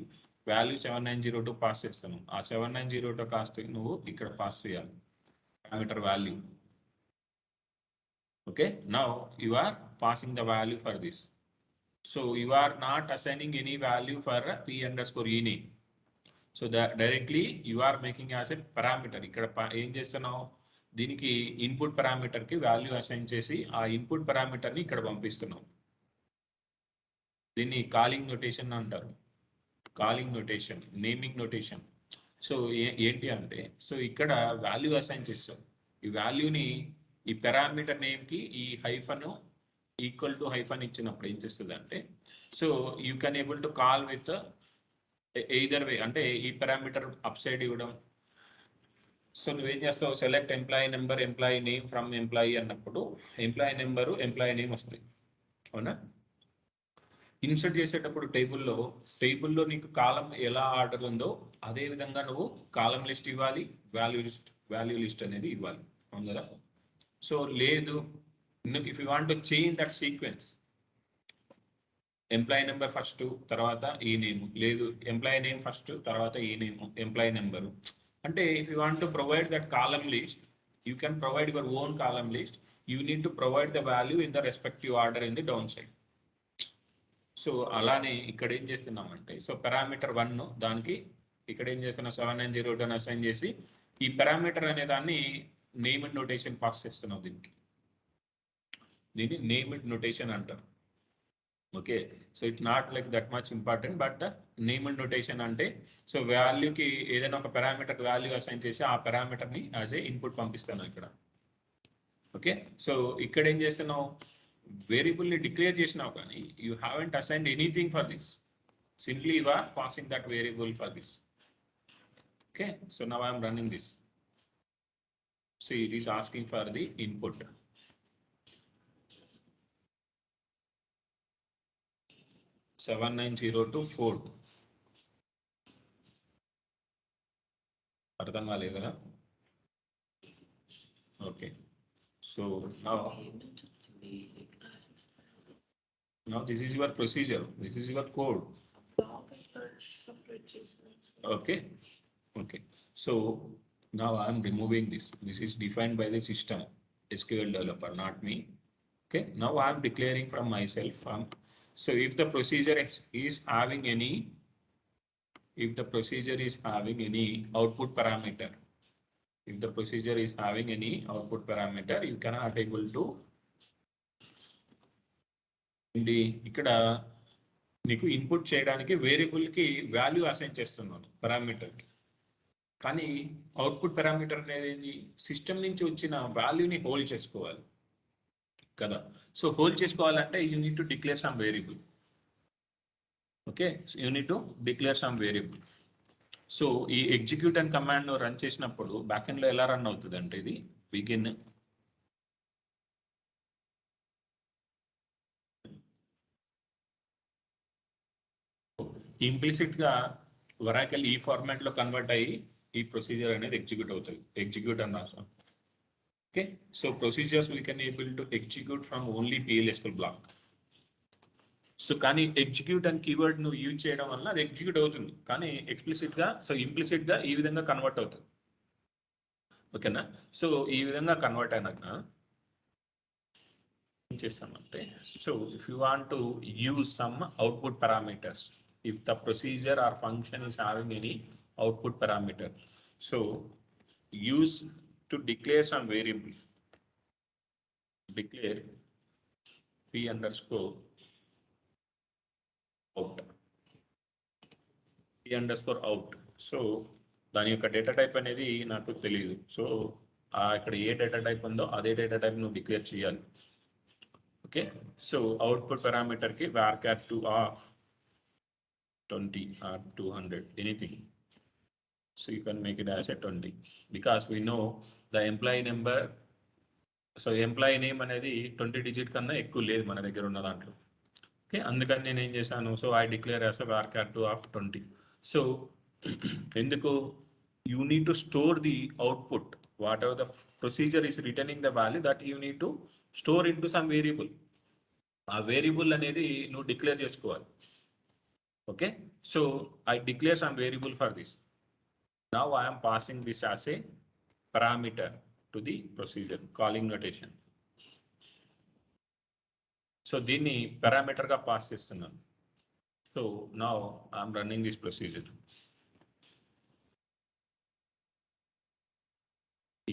వాల్యూ 7902 పాస్ చేస్తాను. ఆ 7902 కాస్ట్ నువ్వు ఇక్కడ పాస్ చేయాలి parameter value. Okay, now you are passing the value for this. So you are not assigning any value for a p_e name. So that directly you are making as a parameter. ఇక్కడ ఏం చేస్తున్నావు, దీనికి input parameter కి value assign చేసి ఆ input parameter ని ఇక్కడ పంపిస్తున్నావు. దీన్ని కాలింగ్ నోటేషన్ అంటారు. Calling notation, naming notation. So ఏంటి అంటే, సో ఇక్కడ వాల్యూ అసైన్ చేస్తాం. ఈ వాల్యూని ఈ పారామీటర్ నేమ్ కి ఈ హైఫన్ ఈక్వల్ టు హైఫన్ ఇచ్చినప్పుడు ఏం చేస్తుంది అంటే, so you can able to call with either వే, అంటే ఈ పారామీటర్ అప్ సైడ్ ఇవ్వడం. సో నువ్వేం చేస్తావు, select employee number, employee name from employee అన్నప్పుడు ఎంప్లాయీ నెంబరు, ఎంప్లాయీ నేమ్ వస్తాయి. అవునా? ఇన్సర్ట్ చేసేటప్పుడు టేబుల్లో నీకు కాలం ఎలా ఆర్డర్ ఉందో అదే విధంగా నువ్వు కాలం లిస్ట్ ఇవ్వాలి, వాల్యూ లిస్ట్ అనేది ఇవ్వాలి. అవును కదా? సో లేదు, if you want to change that sequence, employee number first తర్వాత ఈ నేమ్, లేదు ఎంప్లాయీ నేమ్ ఫస్ట్ తర్వాత ఈ నేమ్ ఎంప్లాయీ నెంబరు, అంటే if you want to provide that column list, you can provide your own column list. You need to provide the value in the respective order in the down side. So అలానే ఇక్కడ ఏం చేస్తున్నామంటే, so parameter 1 దానికి ఇక్కడ ఏం చేస్తున్నాం, 7902 assign చేసి ఈ పారామీటర్ అనే దాన్ని నేమ్ అండ్ నోటేషన్ పాస్ చేస్తున్నాం. దీన్ని నేమ్ అండ్ నోటేషన్ అంటారు. Okay, so it's not like that much important, but name and notation అంటే, సో వాల్యూకి ఏదైనా ఒక పారామీటర్ వాల్యూ అసైన్ చేసి ఆ పారామీటర్ని యాజ్ ఏ ఇన్పుట్ పంపిస్తాను ఇక్కడ. ఓకే, సో ఇక్కడ ఏం చేస్తున్నావు, వేరియబుల్ని డిక్లేర్ చేసినావు కానీ you haven't assigned anything for this, simply you are passing that variable for this. Okay, so now I'm running this. So it is asking for the input. Seven 7902 4. అర్థం కాలేదు కదా? Okay, so now this is your procedure, this is your code. Okay, so now I am removing this. This is defined by the system, SQL developer, not me. Okay, now I am declaring from myself. So if the procedure is having any output parameter, you cannot able to ఇక్కడ నీకు input చేయడానికి వేరియబుల్కి value assign చేస్తున్నాను పారామీటర్కి, కానీ output parameter అనేది system నుంచి వచ్చిన వాల్యూని hold చేసుకోవాలి. కదా. సో హోల్డ్ చేసుకోవాలంటే you need to declare some variable. Okay, so you need to declare some variable. So ఈ ఎగ్జిక్యూట్ అండ్ కమాండ్ రన్ చేసినప్పుడు బ్యాక్ ఎండ్ లో ఎలా రన్ అవుతుంది అంటే ఇది బిగిన్ ఇంప్లిసిట్ గా వరాకల్ ఈ ఫార్మాట్ లో కన్వర్ట్ అయ్యి ఈ ప్రొసీజర్ అనేది ఎగ్జిక్యూట్ అవుతుంది. ఎగ్జిక్యూట్ అని రాస్తాం. Okay, so procedures we can able to execute from only PLSQL block. So కానీ ఎగ్జిక్యూట్ అని కీవర్డ్ నువ్వు యూజ్ చేయడం వల్ల అది ఎగ్జిక్యూట్ అవుతుంది, కానీ ఎక్స్ప్లిసిట్ గా సో ఇంప్లిసిట్ గా ఈ విధంగా కన్వర్ట్ అవుతుంది. ఓకేనా. సో ఈ విధంగా కన్వర్ట్ అయినాక ఏం చేస్తామంటే, so if you want to use some output parameters, if the procedure or function is having any output parameter, so use to declare some variable, declare p underscore out, p underscore out. So దాని యొక్క data type అనేది నాకు తెలియదు. So ఇక్కడ ఏ data type ఉందో అదే data type నువ్వు declare చేయాలి. ఓకే, సో అవుట్పుట్ పారామీటర్ కి varchar 2 of 20 or 200 anything. So you can make it as a 20 because we know the employee number. So employee name అనేది 20 డిజిట్ కన్నా ఎక్కువ లేదు మన దగ్గర ఉన్న దాంట్లో. ఓకే, అందుకని నేను ఏం చేశాను, so I declare as a varchar 2 of 20. So ఎందుకు, you need to store the output, whatever the procedure is returning the value that you need to store into some variable. ఆ variable అనేది నువ్వు declare చేసుకోవాలి. Okay, so I declare some variable for this. Now I am passing this as a parameter to the procedure calling notation. So దీన్ని parameter గా pass చేస్తున్నాను. So now I am running this procedure.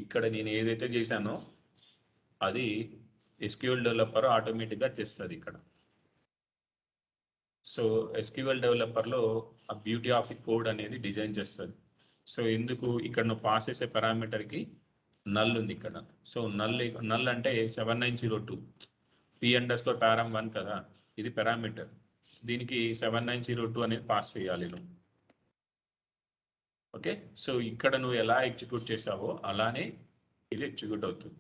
ఇక్కడ నేను ఏదైతే చేశానో అది SQL developer ఆటోమేటిక్గా చేస్తుంది ఇక్కడ. సో SQL డెవలపర్లో ఆ బ్యూటీ ఆఫ్ ది కోడ్ అనేది డిజైన్ చేస్తుంది. సో ఎందుకు ఇక్కడ నువ్వు పాస్ చేసే పారామీటర్కి నల్ ఉంది ఇక్కడ. సో నల్ అంటే 7902 p_param 1 కదా, ఇది పారామీటర్. దీనికి 7902 అనేది పాస్ చేయాలి నువ్వు. ఓకే, సో ఇక్కడ నువ్వు ఎలా ఎగ్జిక్యూట్ చేసావో అలానే ఇది ఎగ్జిక్యూట్ అవుతుంది.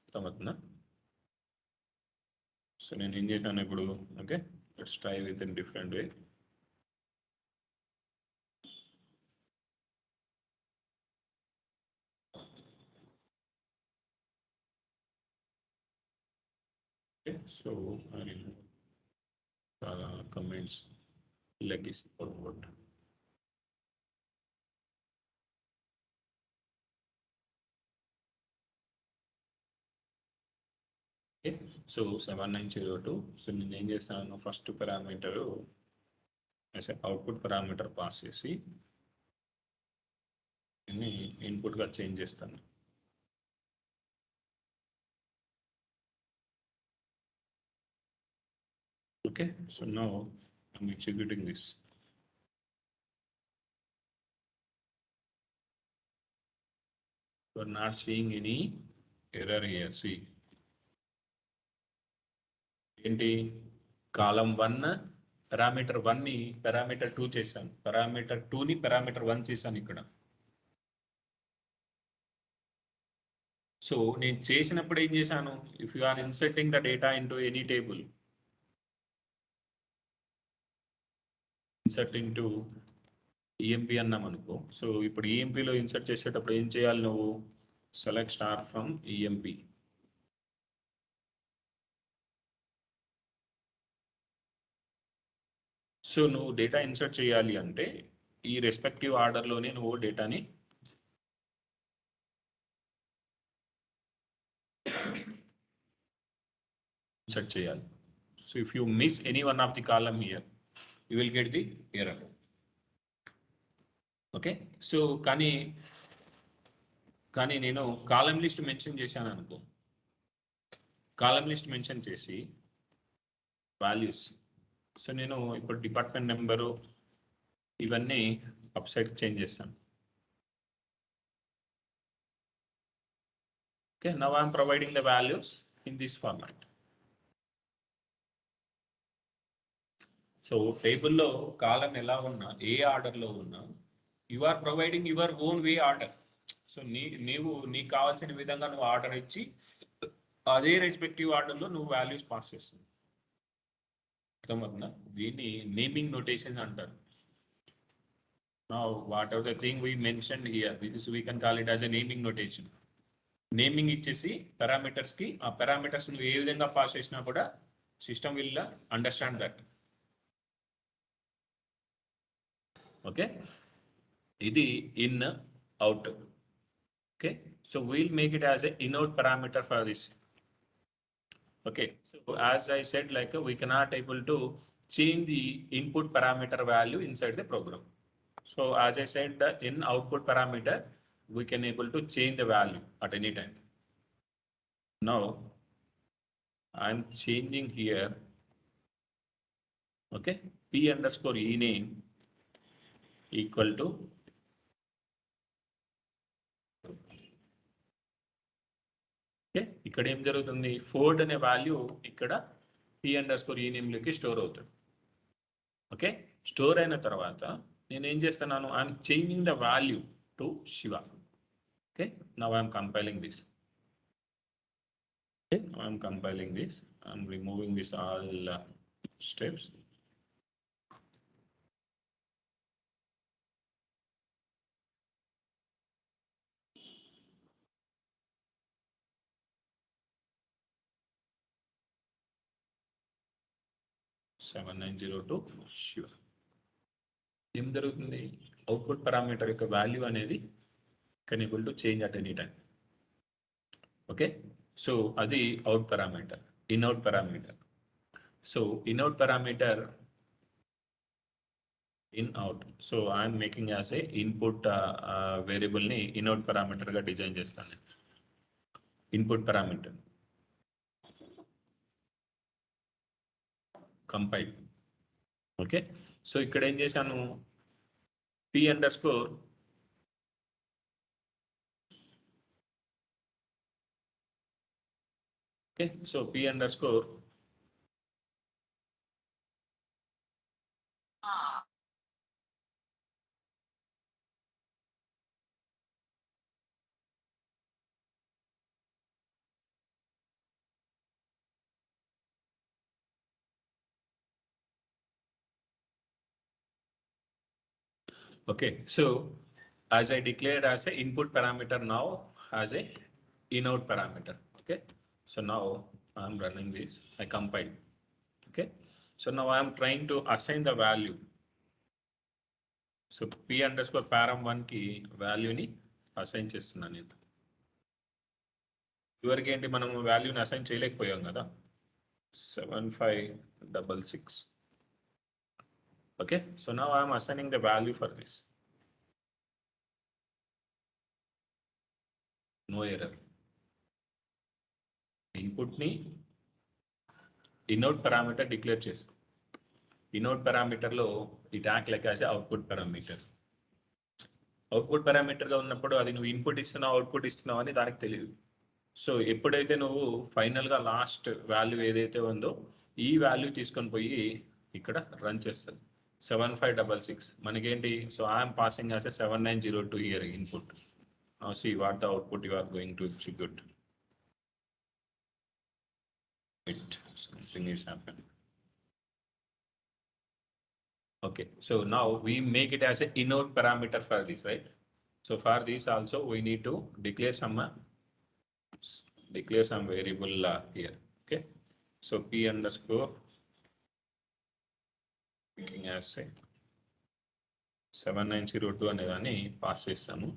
అర్థమవుతుందా? సో నేను ఏం చేశాను ఇప్పుడు, okay let's try with in different way. Okay, so I mean, comments legacy forward. Okay, so 7902. So నేను ఏం చేస్తాను, first parameter output parameter pass చేసి దీన్ని ఇన్పుట్గా చేంజ్ చేస్తాను. Okay, so now I'm executing this. We're not seeing any error here. See, ఏంటి కాలం 1 parameter 1 ని parameter 2 చేశాను, పారామీటర్ 2 ని పారామీటర్ 1 చేశాను ఇక్కడ. సో నేను చేసినప్పుడు ఏం చేశాను, if you are inserting the data into any table, insert into EMP అన్నాం అనుకో. సో ఇప్పుడు ఈఎంపీలో ఇన్సర్ట్ చేసేటప్పుడు ఏం చేయాలి నువ్వు, select star from EMP. So నువ్వు డేటా ఇన్సర్ట్ చేయాలి అంటే ఈ రెస్పెక్టివ్ ఆర్డర్లోనే నువ్వు డేటాని ఇన్సర్ట్ చేయాలి. So if you miss any one of the column here, you will get the error. Okay, so కానీ నేను కాలం లిస్ట్ మెన్షన్ చేశాను అనుకో, కాలం లిస్ట్ మెన్షన్ చేసి వాల్యూస్, సో నేను ఇప్పుడు డిపార్ట్మెంట్ నెంబరు ఇవన్నీ అప్ సైడ్ చేంజ్ చేస్తాను. Okay, now I'm providing the values in this format. So table లో కాలం ఎలా ఉన్నా ఏ ఆర్డర్ లో ఉన్నా you are providing your own way order. So నీకు కావాల్సిన విధంగా నువ్వు ఆర్డర్ ఇచ్చి అదే రెస్పెక్టివ్ ఆర్డర్లో నువ్వు వాల్యూస్ పాస్ చేస్తుంది. అర్థమవుతుందా? దీన్ని నేమింగ్ నోటేషన్ అంటారు. Now whatever the thing we mentioned here, this is we can call it as a naming notation. Naming ఇచ్చేసి పారామీటర్స్ కి ఆ పారామీటర్స్ నువ్వు ఏ విధంగా పాస్ చేసినా కూడా system will understand that. Okay, ఇది in out. Okay, so we'll make it as a in out parameter for this. Okay, so as I said, like we cannot able to change the input parameter value inside the program. So as I said, the in output parameter we can able to change the value at any time. Now I'm changing here. Okay, p underscore e name equal to okay, ఇక్కడ ఏం జరుగుతుంది, Ford అనే value ఇక్కడ p underscore ఈ name లోకి store అవుతుంది. Okay, store అయిన తర్వాత నేను ఏం చేస్తున్నాను, I'm changing the value to Shiva. Okay, now I'm compiling this. Okay, I'm compiling this. I'm removing this all steps. Seven nine zero two. Sure. ఏం జరుగుతుంది, అవుట్పుట్ పారామీటర్ యొక్క వాల్యూ అనేది can able to change at any time. Okay, so అది out parameter. In out parameter. So in out parameter in out. So I'm making as a input variable ని in out parameter గా design చేస్తాను. Input parameter compile. Okay, so ఇక్కడ ఏం చేశాను, p underscore okay, so p underscore okay, so as I declared as a input parameter now as a in out parameter. Okay, so now I'm running this, I compile. Okay, so now I'm trying to assign the value. So p underscore param1 కి వాల్యూని assign చేస్తున్నాను నేను. ఇవరికి ఏంటి, మనం వాల్యూని assign చేయలేకపోయాం కదా. 7566. Okay, so now I'm assigning the value for this. No error. Input ni input parameter declare చేసి input parameter లో it act like as a output parameter. Output parameter గా ఉన్నప్పుడు అది నువ్వు ఇన్పుట్ ఇస్తున్నావు అవుట్పుట్ ఇస్తున్నావు అని దానికి తెలియదు. సో ఎప్పుడైతే నువ్వు ఫైనల్ గా లాస్ట్ వాల్యూ ఏదైతే ఉందో ఈ వాల్యూ తీసుకొని పోయి ఇక్కడ రన్ చేస్తుంది. 7566 మనకేంటి, so I'm passing as a 7902 year input. Now see what the output you are going to execute. Something is happening. Okay, so now we make it as a input parameter for this, right? So for this also we need to declare some variable here. Okay, so p underscore making as say 7902 అనే దాన్ని pass చేస్తాము.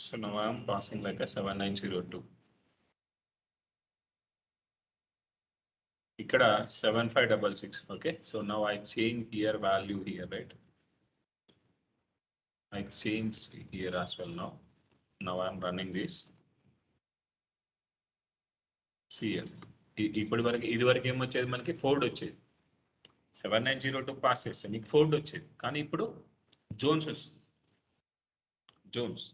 So now I'm passing like a 7902. ఇక్కడ 7566. Okay, so now I change here value here, right? I change here as well now. Now I'm running this. See here. ఇప్పటి వరకు ఇది వరకు ఏమొచ్చేది, మనకి Ford వచ్చేది. 7902 పాస్ చేస్తే నీకు 4 వచ్చేది, కానీ ఇప్పుడు జోన్స్ వస్తుంది. జోన్స్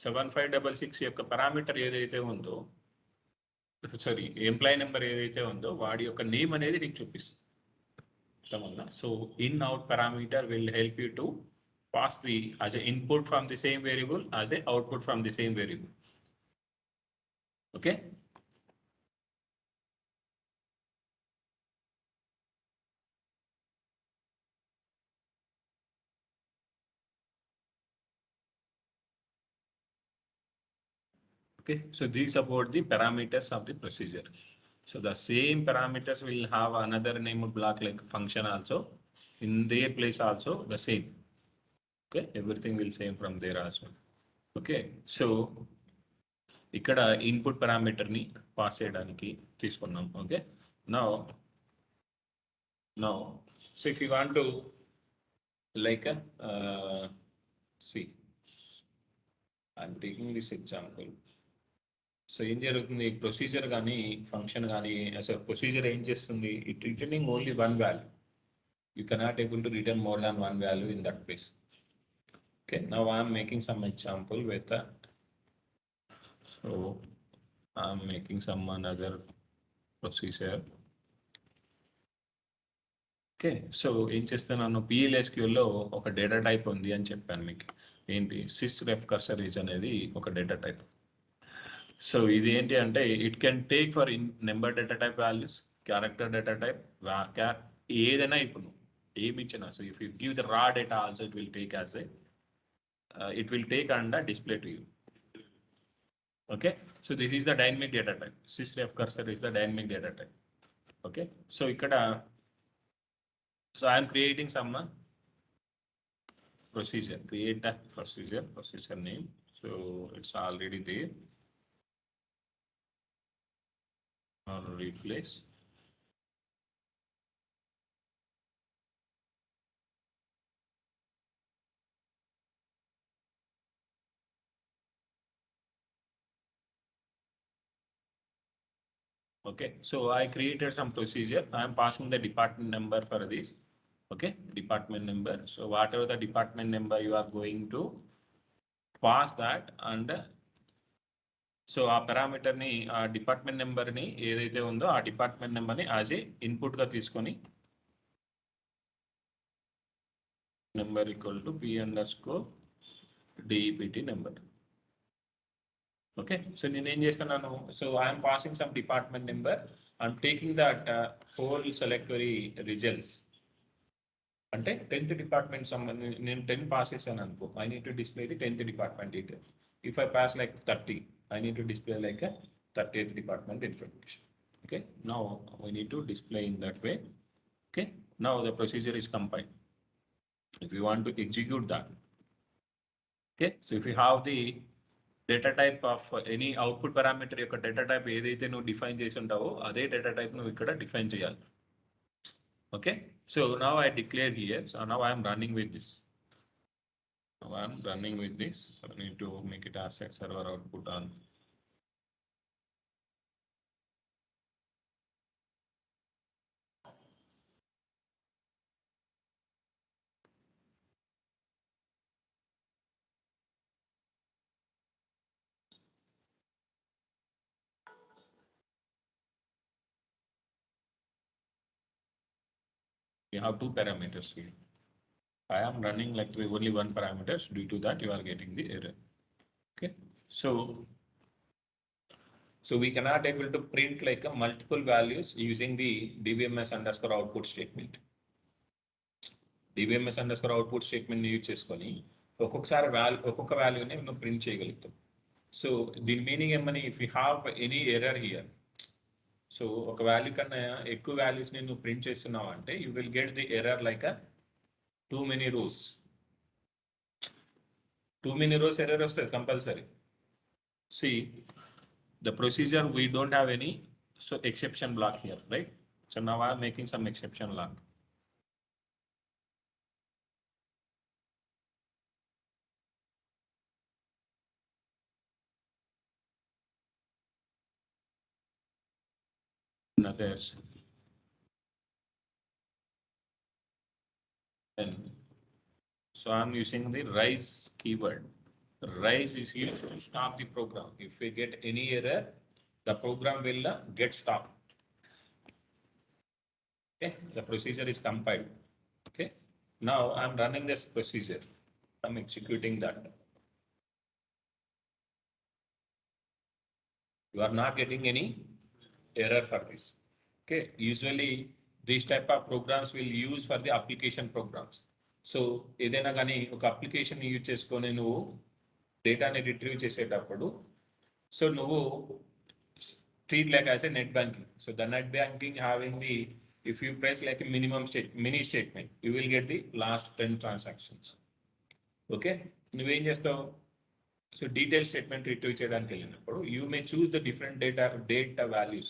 7566 యొక్క పారామీటర్ ఏదైతే ఉందో, సారీ ఎంప్లాయీ నెంబర్ ఏదైతే ఉందో వాడి యొక్క నేమ్ అనేది నీకు చూపిస్తుంది. So in out parameter will help you to pass the as a input from the same variable as a output from the same variable. Okay. Okay, so these about the parameters of the procedure. So the same parameters will have another name block like function also. In their place also the same. Okay, everything will same from there as well. Okay, so ఇక్కడ input parameter ని pass చేయడానికి తీసుకున్నాం. Okay, now so if you want to like see, I'm taking this example. So ఏం జరుగుతుంది, procedure కానీ function కానీ అసలు procedure ఏం చేస్తుంది, it returning only one value. You cannot able to return more than one value in that place. Okay, now I'm making some example with so I'm making some another procedure. Okay, so ఏం చేస్తున్నాను, పిఎల్ఎస్క్యూలో ఒక data type ఉంది అని చెప్పాను మీకు. ఏంటి, sys ref cursor is అనేది ఒక డేటా టైప్. సో ఇది ఏంటి అంటే it can take for in number data type values, character data type, varchar, ఏదైనా ఇప్పుడు ఏమి ఇచ్చినా. So if you give the raw data also it will take as it will take and display to you. Okay, so this is the dynamic data type. Sys ref cursor is the dynamic data type. Okay, so ఇక్కడ so I'm creating some procedure, create a procedure name. So it's already there, or replace. Okay, so I created some procedure. I am passing the department number for this. Okay, department number. So whatever the department number you are going to pass that, and so ఆ parameter ని, ఆ department number ని ఏదైతే ఉందో ఆ department number ని as a input గా తీసుకొని number equal to p_dept number. Okay, so నేను ఏం చేస్తున్నాను, so I'm passing some department number, I'm taking that whole select query results. అంటే 10th డిపార్ట్మెంట్ సంబంధించి నేను 10 పాస్ చేశాను అనుకో, I need to display the 10th department detail. If I pass like 30, I need to display like 30th department information. Okay, now we need to display in that way. Okay, now the procedure is compiled. If you want to execute that, okay, so if you have the data type of any output parameter యొక్క data type ఏదైతే నువ్వు define చేసి ఉంటావో అదే data type నువ్వు ఇక్కడ define చేయాలి. Okay, so now I declare here. So now I'm running with this. Now I'm running with this. So I need to make it as set server output on. We have two parameters here. I am running like with only one parameters. Due to that, you are getting the error. Okay, so we cannot able to print like a multiple values using the dbms underscore output statement. dbms underscore output statement use చేసుకొని ఒక్కొక్కసారి ఒక్కొక్క వాల్యూని నువ్వు print చేయగలుగుతావు. So దీని meaning ఏమని, if you have any error here, so ఒక value కన్నా ఎక్కువ వాల్యూస్ ని నువ్వు ప్రింట్ చేస్తున్నావు అంటే you will get the error like too many rows. Too many rows error వస్తుంది compulsory. See, the procedure we don't have any so exception block here, right? So now I am making some exception block. Others. And so I'm using the rise keyword. Rise is used to stop the program. If we get any error, the program will get stopped. Okay, the procedure is compiled. Okay, now I'm running this procedure. I'm executing that. You are not getting any error for this. Okay, usually these type of programs will use for the application programs. So ఏదైనా కానీ ఒక application use చేసుకొని నువ్వు డేటాని retrieve చేసేటప్పుడు so నువ్వు treat like as a net banking. So the net banking having the, if you press like a minimum state mini statement, you will get the last 10 transactions. Okay, నువ్వేం చేస్తావు? So detail statement retrieve చేయడానికి వెళ్ళినప్పుడు you may choose the different data values.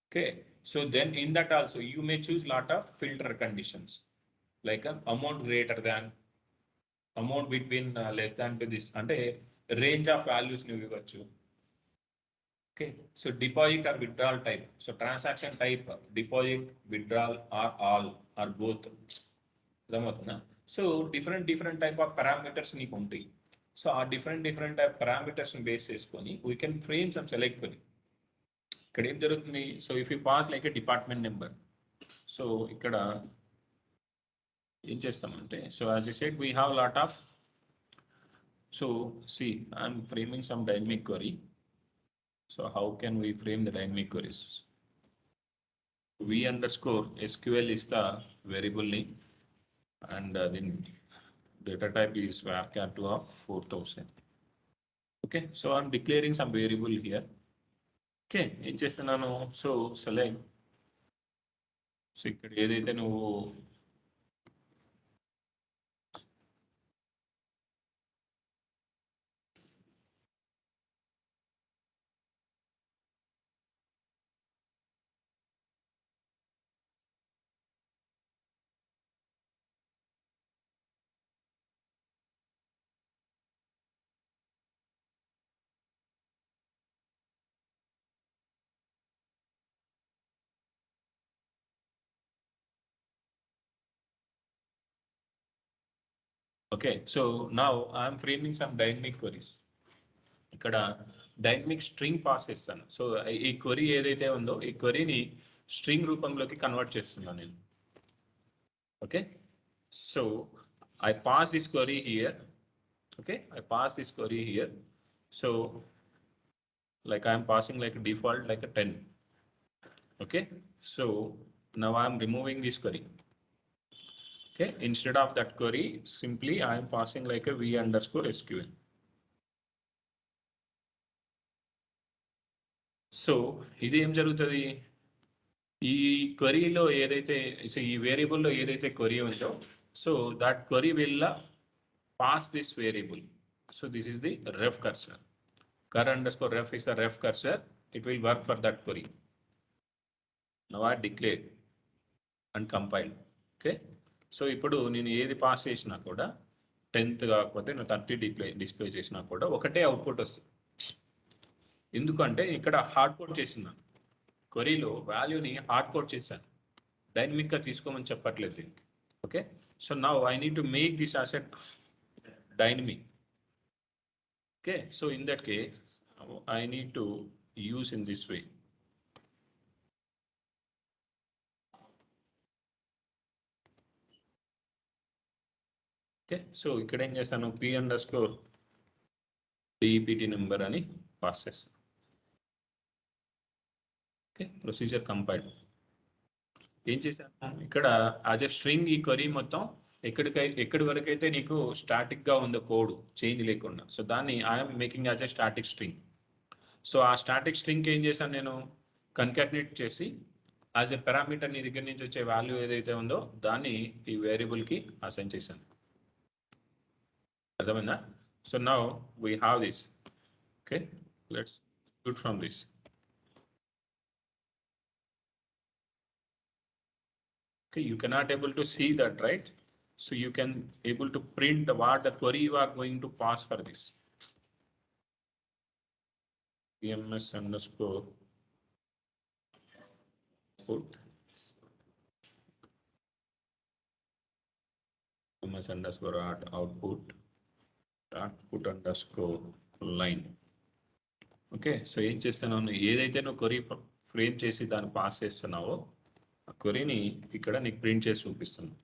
Okay, so then in that also you may choose lot of filter conditions like amount greater than, amount between less than to this అంటే range of values నువ్వు ఇవ్వచ్చు. Okay, so deposit or withdrawal type, so transaction type deposit, withdrawal or all or both. అర్థమవుతుందా? So different type of parameters నీకు ఉంటాయి. So ఆ different type parameters ని base చేసుకొని we can frame some select query. ఇక్కడ ఏం జరుగుతుంది? So if you pass like a department number, so ఇక్కడ ఏం చేస్తామంటే, so as I said we have lot of, so see I'm framing some dynamic query. So how can we frame the dynamic queries? v underscore SQL is the variable name, and then data type is varchar2 of 4000. Okay, so I'm declaring some variable here. Okay, ఏం చేస్తున్నాను? So select, so ఇక్కడ ఏదైతే నువ్వు okay, so now I'm framing some dynamic queries. ఇక్కడ dynamic string pass చేస్తాను. So ఈ query ఏదైతే ఉందో ఈ క్వరీని స్ట్రింగ్ రూపంలోకి కన్వర్ట్ చేస్తున్నాను నేను. Okay, so I pass this query here. Okay, I pass this query here. So like I am passing like default like a 10. Okay, so now I am removing this query. Okay, instead of that query simply I am passing like a v underscore SQL. So ఇది ఏం జరుగుతుంది? ఈ క్వరీలో ఏదైతే, so ఈ వేరియబుల్లో ఏదైతే query ఉందో, so that query will pass this variable. So this is the ref cursor. Cur underscore ref is the ref cursor. It will work for that query. Now I declare and compile. Okay, so ఇప్పుడు నేను ఏది pass చేసినా కూడా 10th కాకపోతే నేను 30 display చేసినా కూడా ఒకటే అవుట్పుట్ వస్తుంది. ఎందుకంటే ఇక్కడ హార్డ్ కోడ్ చేస్తున్నాను, క్వరీలో వాల్యూని హార్డ్ కోడ్ చేశాను, డైనమిక్గా తీసుకోమని చెప్పట్లేదు దీనికి. Okay, so now I need to make this asset dynamic. Okay, so in that case I need to use in this way. Okay, so ఇక్కడ ఏం చేస్తాను, p అండర్స్కోర్ డిపిటి నెంబర్ అని పాస్ చేస్తాను. Okay, procedure compiled. ఏం చేశాను ఇక్కడ as a string ఈ query మొత్తం ఎక్కడి వరకు అయితే నీకు స్టాటిక్ గా ఉందో కోడ్ చేంజ్ లేకుండా, సో దాన్ని I'm making as a static string. So ఆ స్టాటిక్ స్ట్రింగ్ ఏం చేశాను నేను, కన్కాటినేట్ చేసి యాజ్ ఎ పారామీటర్ నీ దగ్గర నుంచి వచ్చే వాల్యూ ఏదైతే ఉందో దాన్ని ఈ వేరియబుల్ కి అసైన్ చేశాను. అర్థమైందా? So now we have this. Okay, let's shoot from this. Okay, you cannot able to see that, right? So you can able to print what the query you are going to pass for this. PMS underscore put. ms underscore output underscore line. Okay, so ఏం చేస్తున్నాను, ఏదైతే నువ్వు query frame చేసి దాన్ని pass చేస్తున్నావో ఆ క్వరీని ఇక్కడ నీకు ప్రింట్ చేసి చూపిస్తున్నాను.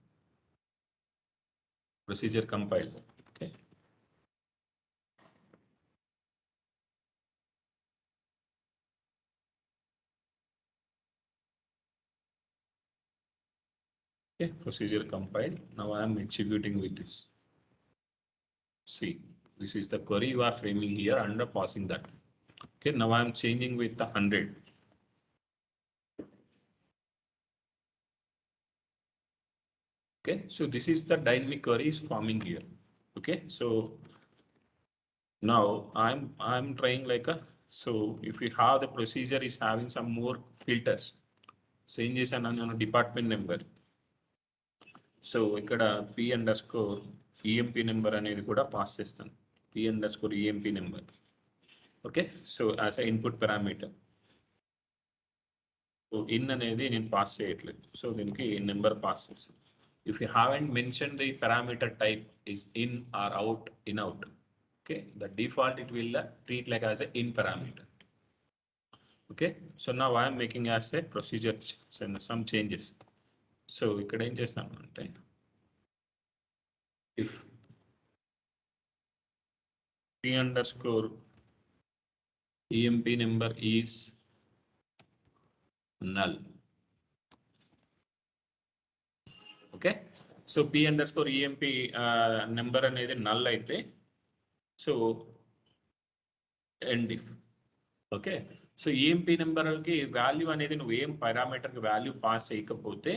Procedure compile. Okay, okay, procedure compiled. Now I am executing with this. See, this is the query you are framing here and passing that. Okay, now I am changing with the 100. Okay, so this is the dynamic query is forming here. Okay, so now I'm trying like a, so if we have the procedure is having some more filters, changes and department number. So ఇక్కడ p underscore EMP number అనేది కూడా pass చేస్తాను. p underscore EMP number. Okay, so as a input parameter. So in అనేది నేను pass చేయట్లేదు, so దీనికి number pass చేస్తాను. If you haven't mention the parameter type is in or out, in out, okay, the default it will treat like as a in parameter. Okay, so now I'm making as a procedure some changes. So ఇక్కడ ఏం చేస్తాను అంటే, if p underscore emp number is null. Okay, so p underscore emp number అనేది null అయితే, so end if. Okay, so EMP నెంబర్కి value అనేది నువ్వు ఏం పారామీటర్కి వాల్యూ పాస్ చేయకపోతే,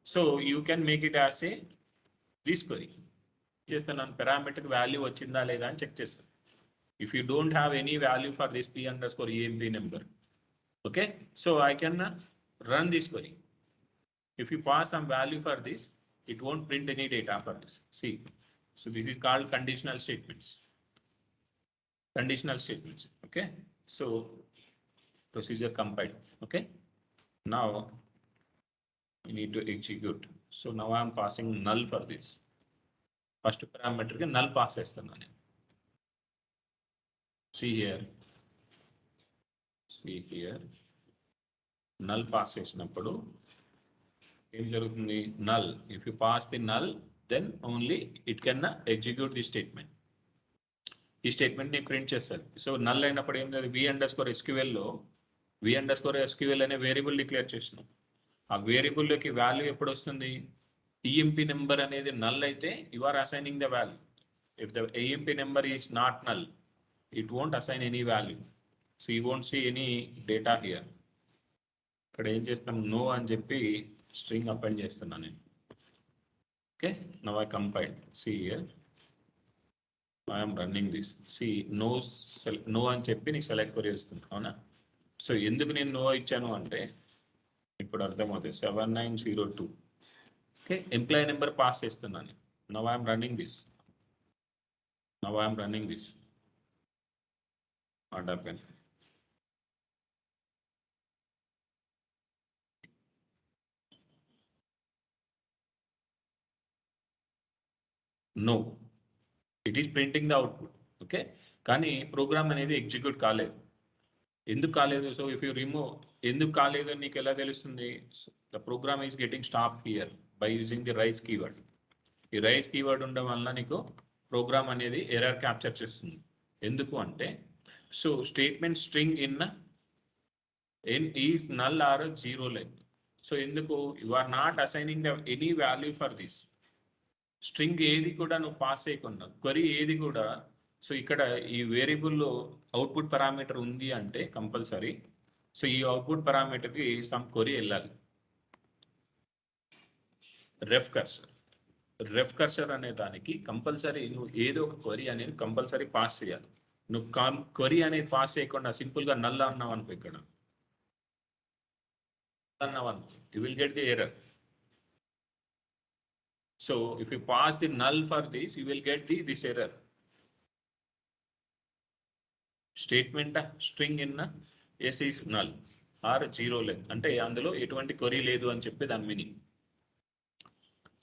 so you can make it as A this query. చేస్తాను పారామీటర్కి value వచ్చిందా లేదా అని చెక్ చేస్తాను. If you don't have any value for this p underscore emp number, okay, so I can run this query. If you pass some value for this, it won't print any data for this. See, so this is called conditional statements. Conditional statements. Okay, so procedure compiled. Okay, now we need to execute. So now I am passing null for this. First parameter ke null pass chestunanu. See here, null pass చేసినప్పుడు ఏం జరుగుతుంది, null, if you pass the null then only it can execute the statement. ఈ statement ని print చేస్తారు. So null అయినప్పుడు ఏం లేదు, v underscore SQL లో v అండర్స్కోర్ SQL అనే వేరియబుల్ డిక్లేర్ చేస్తున్నాం. ఆ వేరియబుల్ లోకి వాల్యూ ఎప్పుడు వస్తుంది, ఈఎంపీ నెంబర్ అనేది null అయితే you are assigning the value. If the EMP number is not null, it won't assign any value. So you won't see any data here. ఇక్కడ ఏం చేస్తాం, నో అని చెప్పి స్ట్రింగ్ అపెండ్ చేస్తున్నాను నేను. Okay, now I compile. See here I am running this. See no అని చెప్పి నీకు సెలెక్ట్ క్వరీ వస్తుంది, అవునా? సో ఎందుకు నేను నో ఇచ్చాను అంటే ఇప్పుడు అర్థమవుతుంది. 7902. ఓకే, ఎంప్లాయీ నెంబర్ పాస్ చేస్తున్నాను. Now I'm running this. What happened? No, it is printing the output. Okay, కానీ ప్రోగ్రామ్ అనేది ఎగ్జిక్యూట్ కాలేదు. ఎందుకు కాలేదు? సో ఇఫ్ యూ రిమూవ్, ఎందుకు కాలేదు అని నీకు ఎలా తెలుస్తుంది? The program is getting stop here by using the raise keyword. ఈ రైస్ కీవర్డ్ ఉండడం వల్ల నీకు ప్రోగ్రామ్ అనేది ఎర్రర్ క్యాప్చర్ చేస్తుంది. ఎందుకు అంటే, so statement string in is null or zero length. So ఎందుకు, you are not assigning the any value for this string. ఏది కూడా నువ్వు పాస్ చేయకుండా, క్వరీ ఏది కూడా. సో ఇక్కడ ఈ వేరియబుల్లో అవుట్పుట్ పారామీటర్ ఉంది అంటే కంపల్సరీ, సో ఈ అవుట్పుట్ పారామీటర్కి సమ్ క్వరీ వెళ్ళాలి. రెఫ్ కర్సర్ అనే దానికి కంపల్సరీ నువ్వు ఏదో ఒక క్వరీ అనేది కంపల్సరీ పాస్ చేయాలి. నువ్వు క్వరీ అనేది పాస్ చేయకుండా సింపుల్గా నల్ అన్నావు అనుకో, ఇక్కడ అన్నావు అనుకో, you will get the error. So if you pass the null for this, you will get this error. Statement string in s is null or zero length. అంటే అందులో ఎటువంటి క్వరీ లేదు అని చెప్పి దాని మీనింగ్.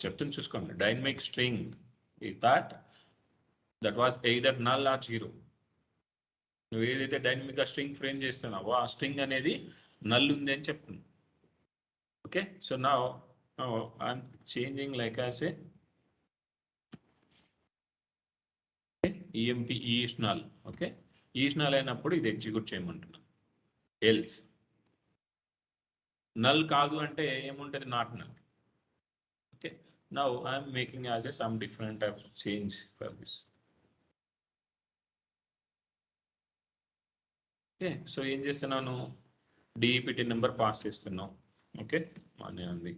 చెప్తుంది చూసుకోండి. Dynamic string is that was either null or zero. నువ్వు ఏదైతే డైనమిక్ గా స్ట్రింగ్ ఫ్రేమ్ చేస్తున్నావో ఆ స్ట్రింగ్ అనేది నల్ ఉంది అని చెప్తుంది. Okay, so now I'm changing like as a EMP is null. Okay, is null అయినప్పుడు ఇది ఎగ్జిక్యూట్ చేయమంటున్నాను. ఎల్స్ నల్ కాదు అంటే ఏముంటుంది, not null. Okay, now I'm making as a some different type of change for this. Okay, so ఏం చేస్తున్నాను, DEPT number pass చేస్తున్నాం. Okay, బాగానే ఉంది.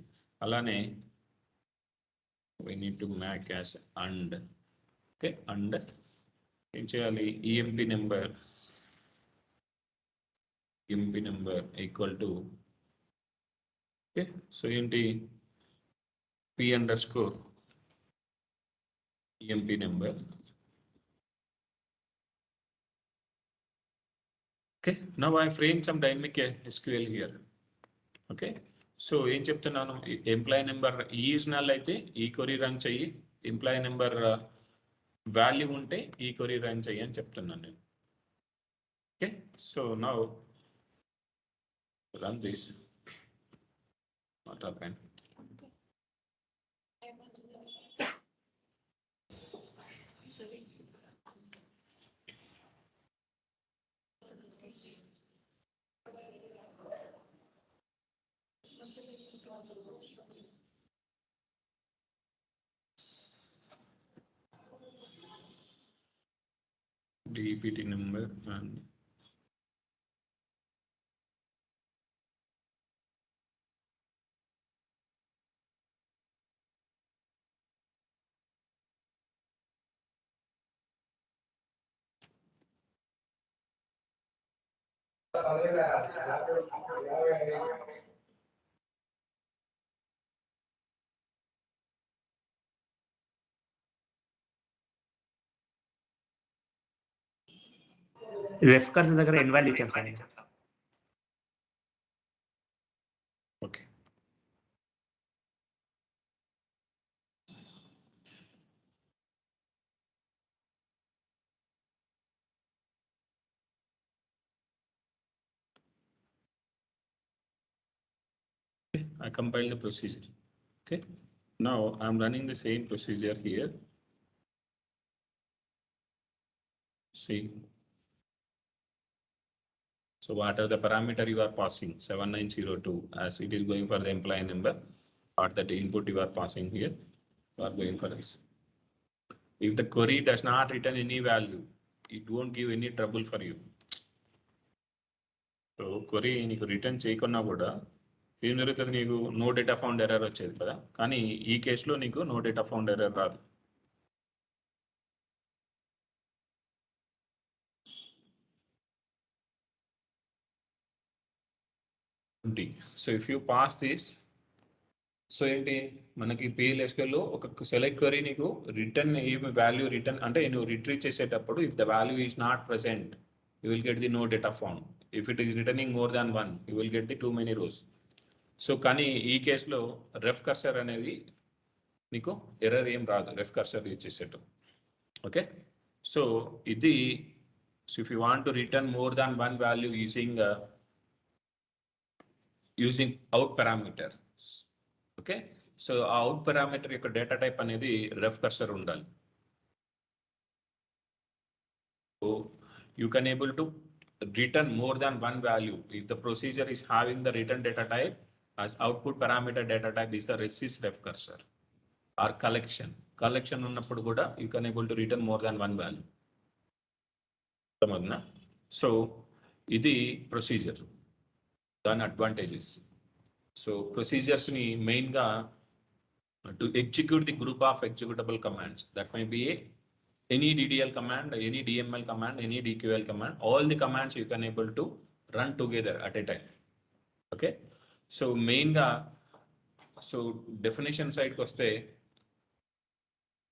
అలానే we need to make as and. Okay, and ఏం చేయాలి, EMP number equal to, okay, so ఏంటి, P under score EMP number. Okay, now I frame some dynamic SQL here. Okay, so ఏం చెప్తున్నాను, employee number is null అయితే ఈ query run చెయ్యి, employee number value ఉంటే ఈ క్వరీ రన్ చెయ్యి అని చెప్తున్నాను నేను. Okay, so now run this. What happened? DPT number and ref cursor దగ్గర ఎన్ వాల్యూ ఇచ్చాం sir. okay. I compile the procedure. Okay, now I'm running the same procedure here. See, so what are the parameter you are passing, 7902, as it is going for the employee number, or that input you are passing here, you are going for this. If the query does not return any value, it won't give any trouble for you. So query నీకు return చేయకున్నా కూడా ఏం జరుగుతుంది, నీకు no data found error వచ్చేది కదా, కానీ ఈ కేసులో నీకు నో డేటా ఫౌండ్ ఎర్రర్ రాదు. So if you pass this, so ఏంటి మనకి PLSQL లో ఒక సెలెక్ట్ క్వరీ నీకు రిటర్న్ ఏమి వాల్యూ రిటర్న్ అంటే నువ్వు రిట్రీవ్ చేసేటప్పుడు if the value is not present you will get the no data found. If it is returning more than 1 you will get the too many rows. So కానీ ఈ కేసులో ref cursor అనేది నీకు error ఏం రాదు, ref cursor use చేసేట్టు. Okay, so ఇది, so if you want to return more than 1 value using out parameter. Okay, so ఆ అవుట్ పారామీటర్ యొక్క డేటా టైప్ అనేది రెఫ్ కర్సర్ ఉండాలి. So you can able to return more than one value if the procedure is having the return data type as output parameter data type is the resist ref cursor or collection ఉన్నప్పుడు కూడా you can able to return more than one value. సమజ్ఞ. So ఇది procedure, దాని advantages. So procedures ని main గా to execute the group of executable commands, that may be any DDL command, any DML command, any DQL command, all the commands you can able to run together at a time. Okay, so main ga, so definition side koste,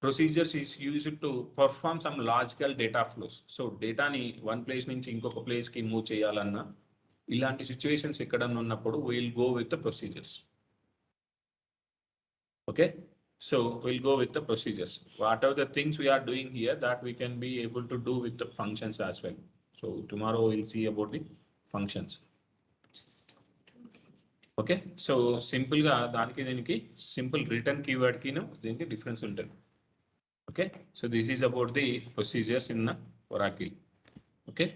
procedures is used to perform some logical data flows. So data ni one place nunchi inkoka place ki move cheyalanna ilanti situations ekkada unnappudu we will go with the procedures. Okay, So we'll go with the procedures. What are the things we are doing here that we can be able to do with the functions as well. So tomorrow we'll see about the functions. Okay, so simple గా దానికి దీనికి simple return keyword కి దీనికి difference ఉంటుంది. Okay, so this is about the procedures in Oracle. Okay,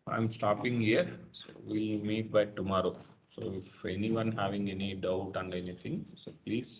I'm stopping here. So we'll meet by tomorrow. So if anyone having any doubt on anything, so please.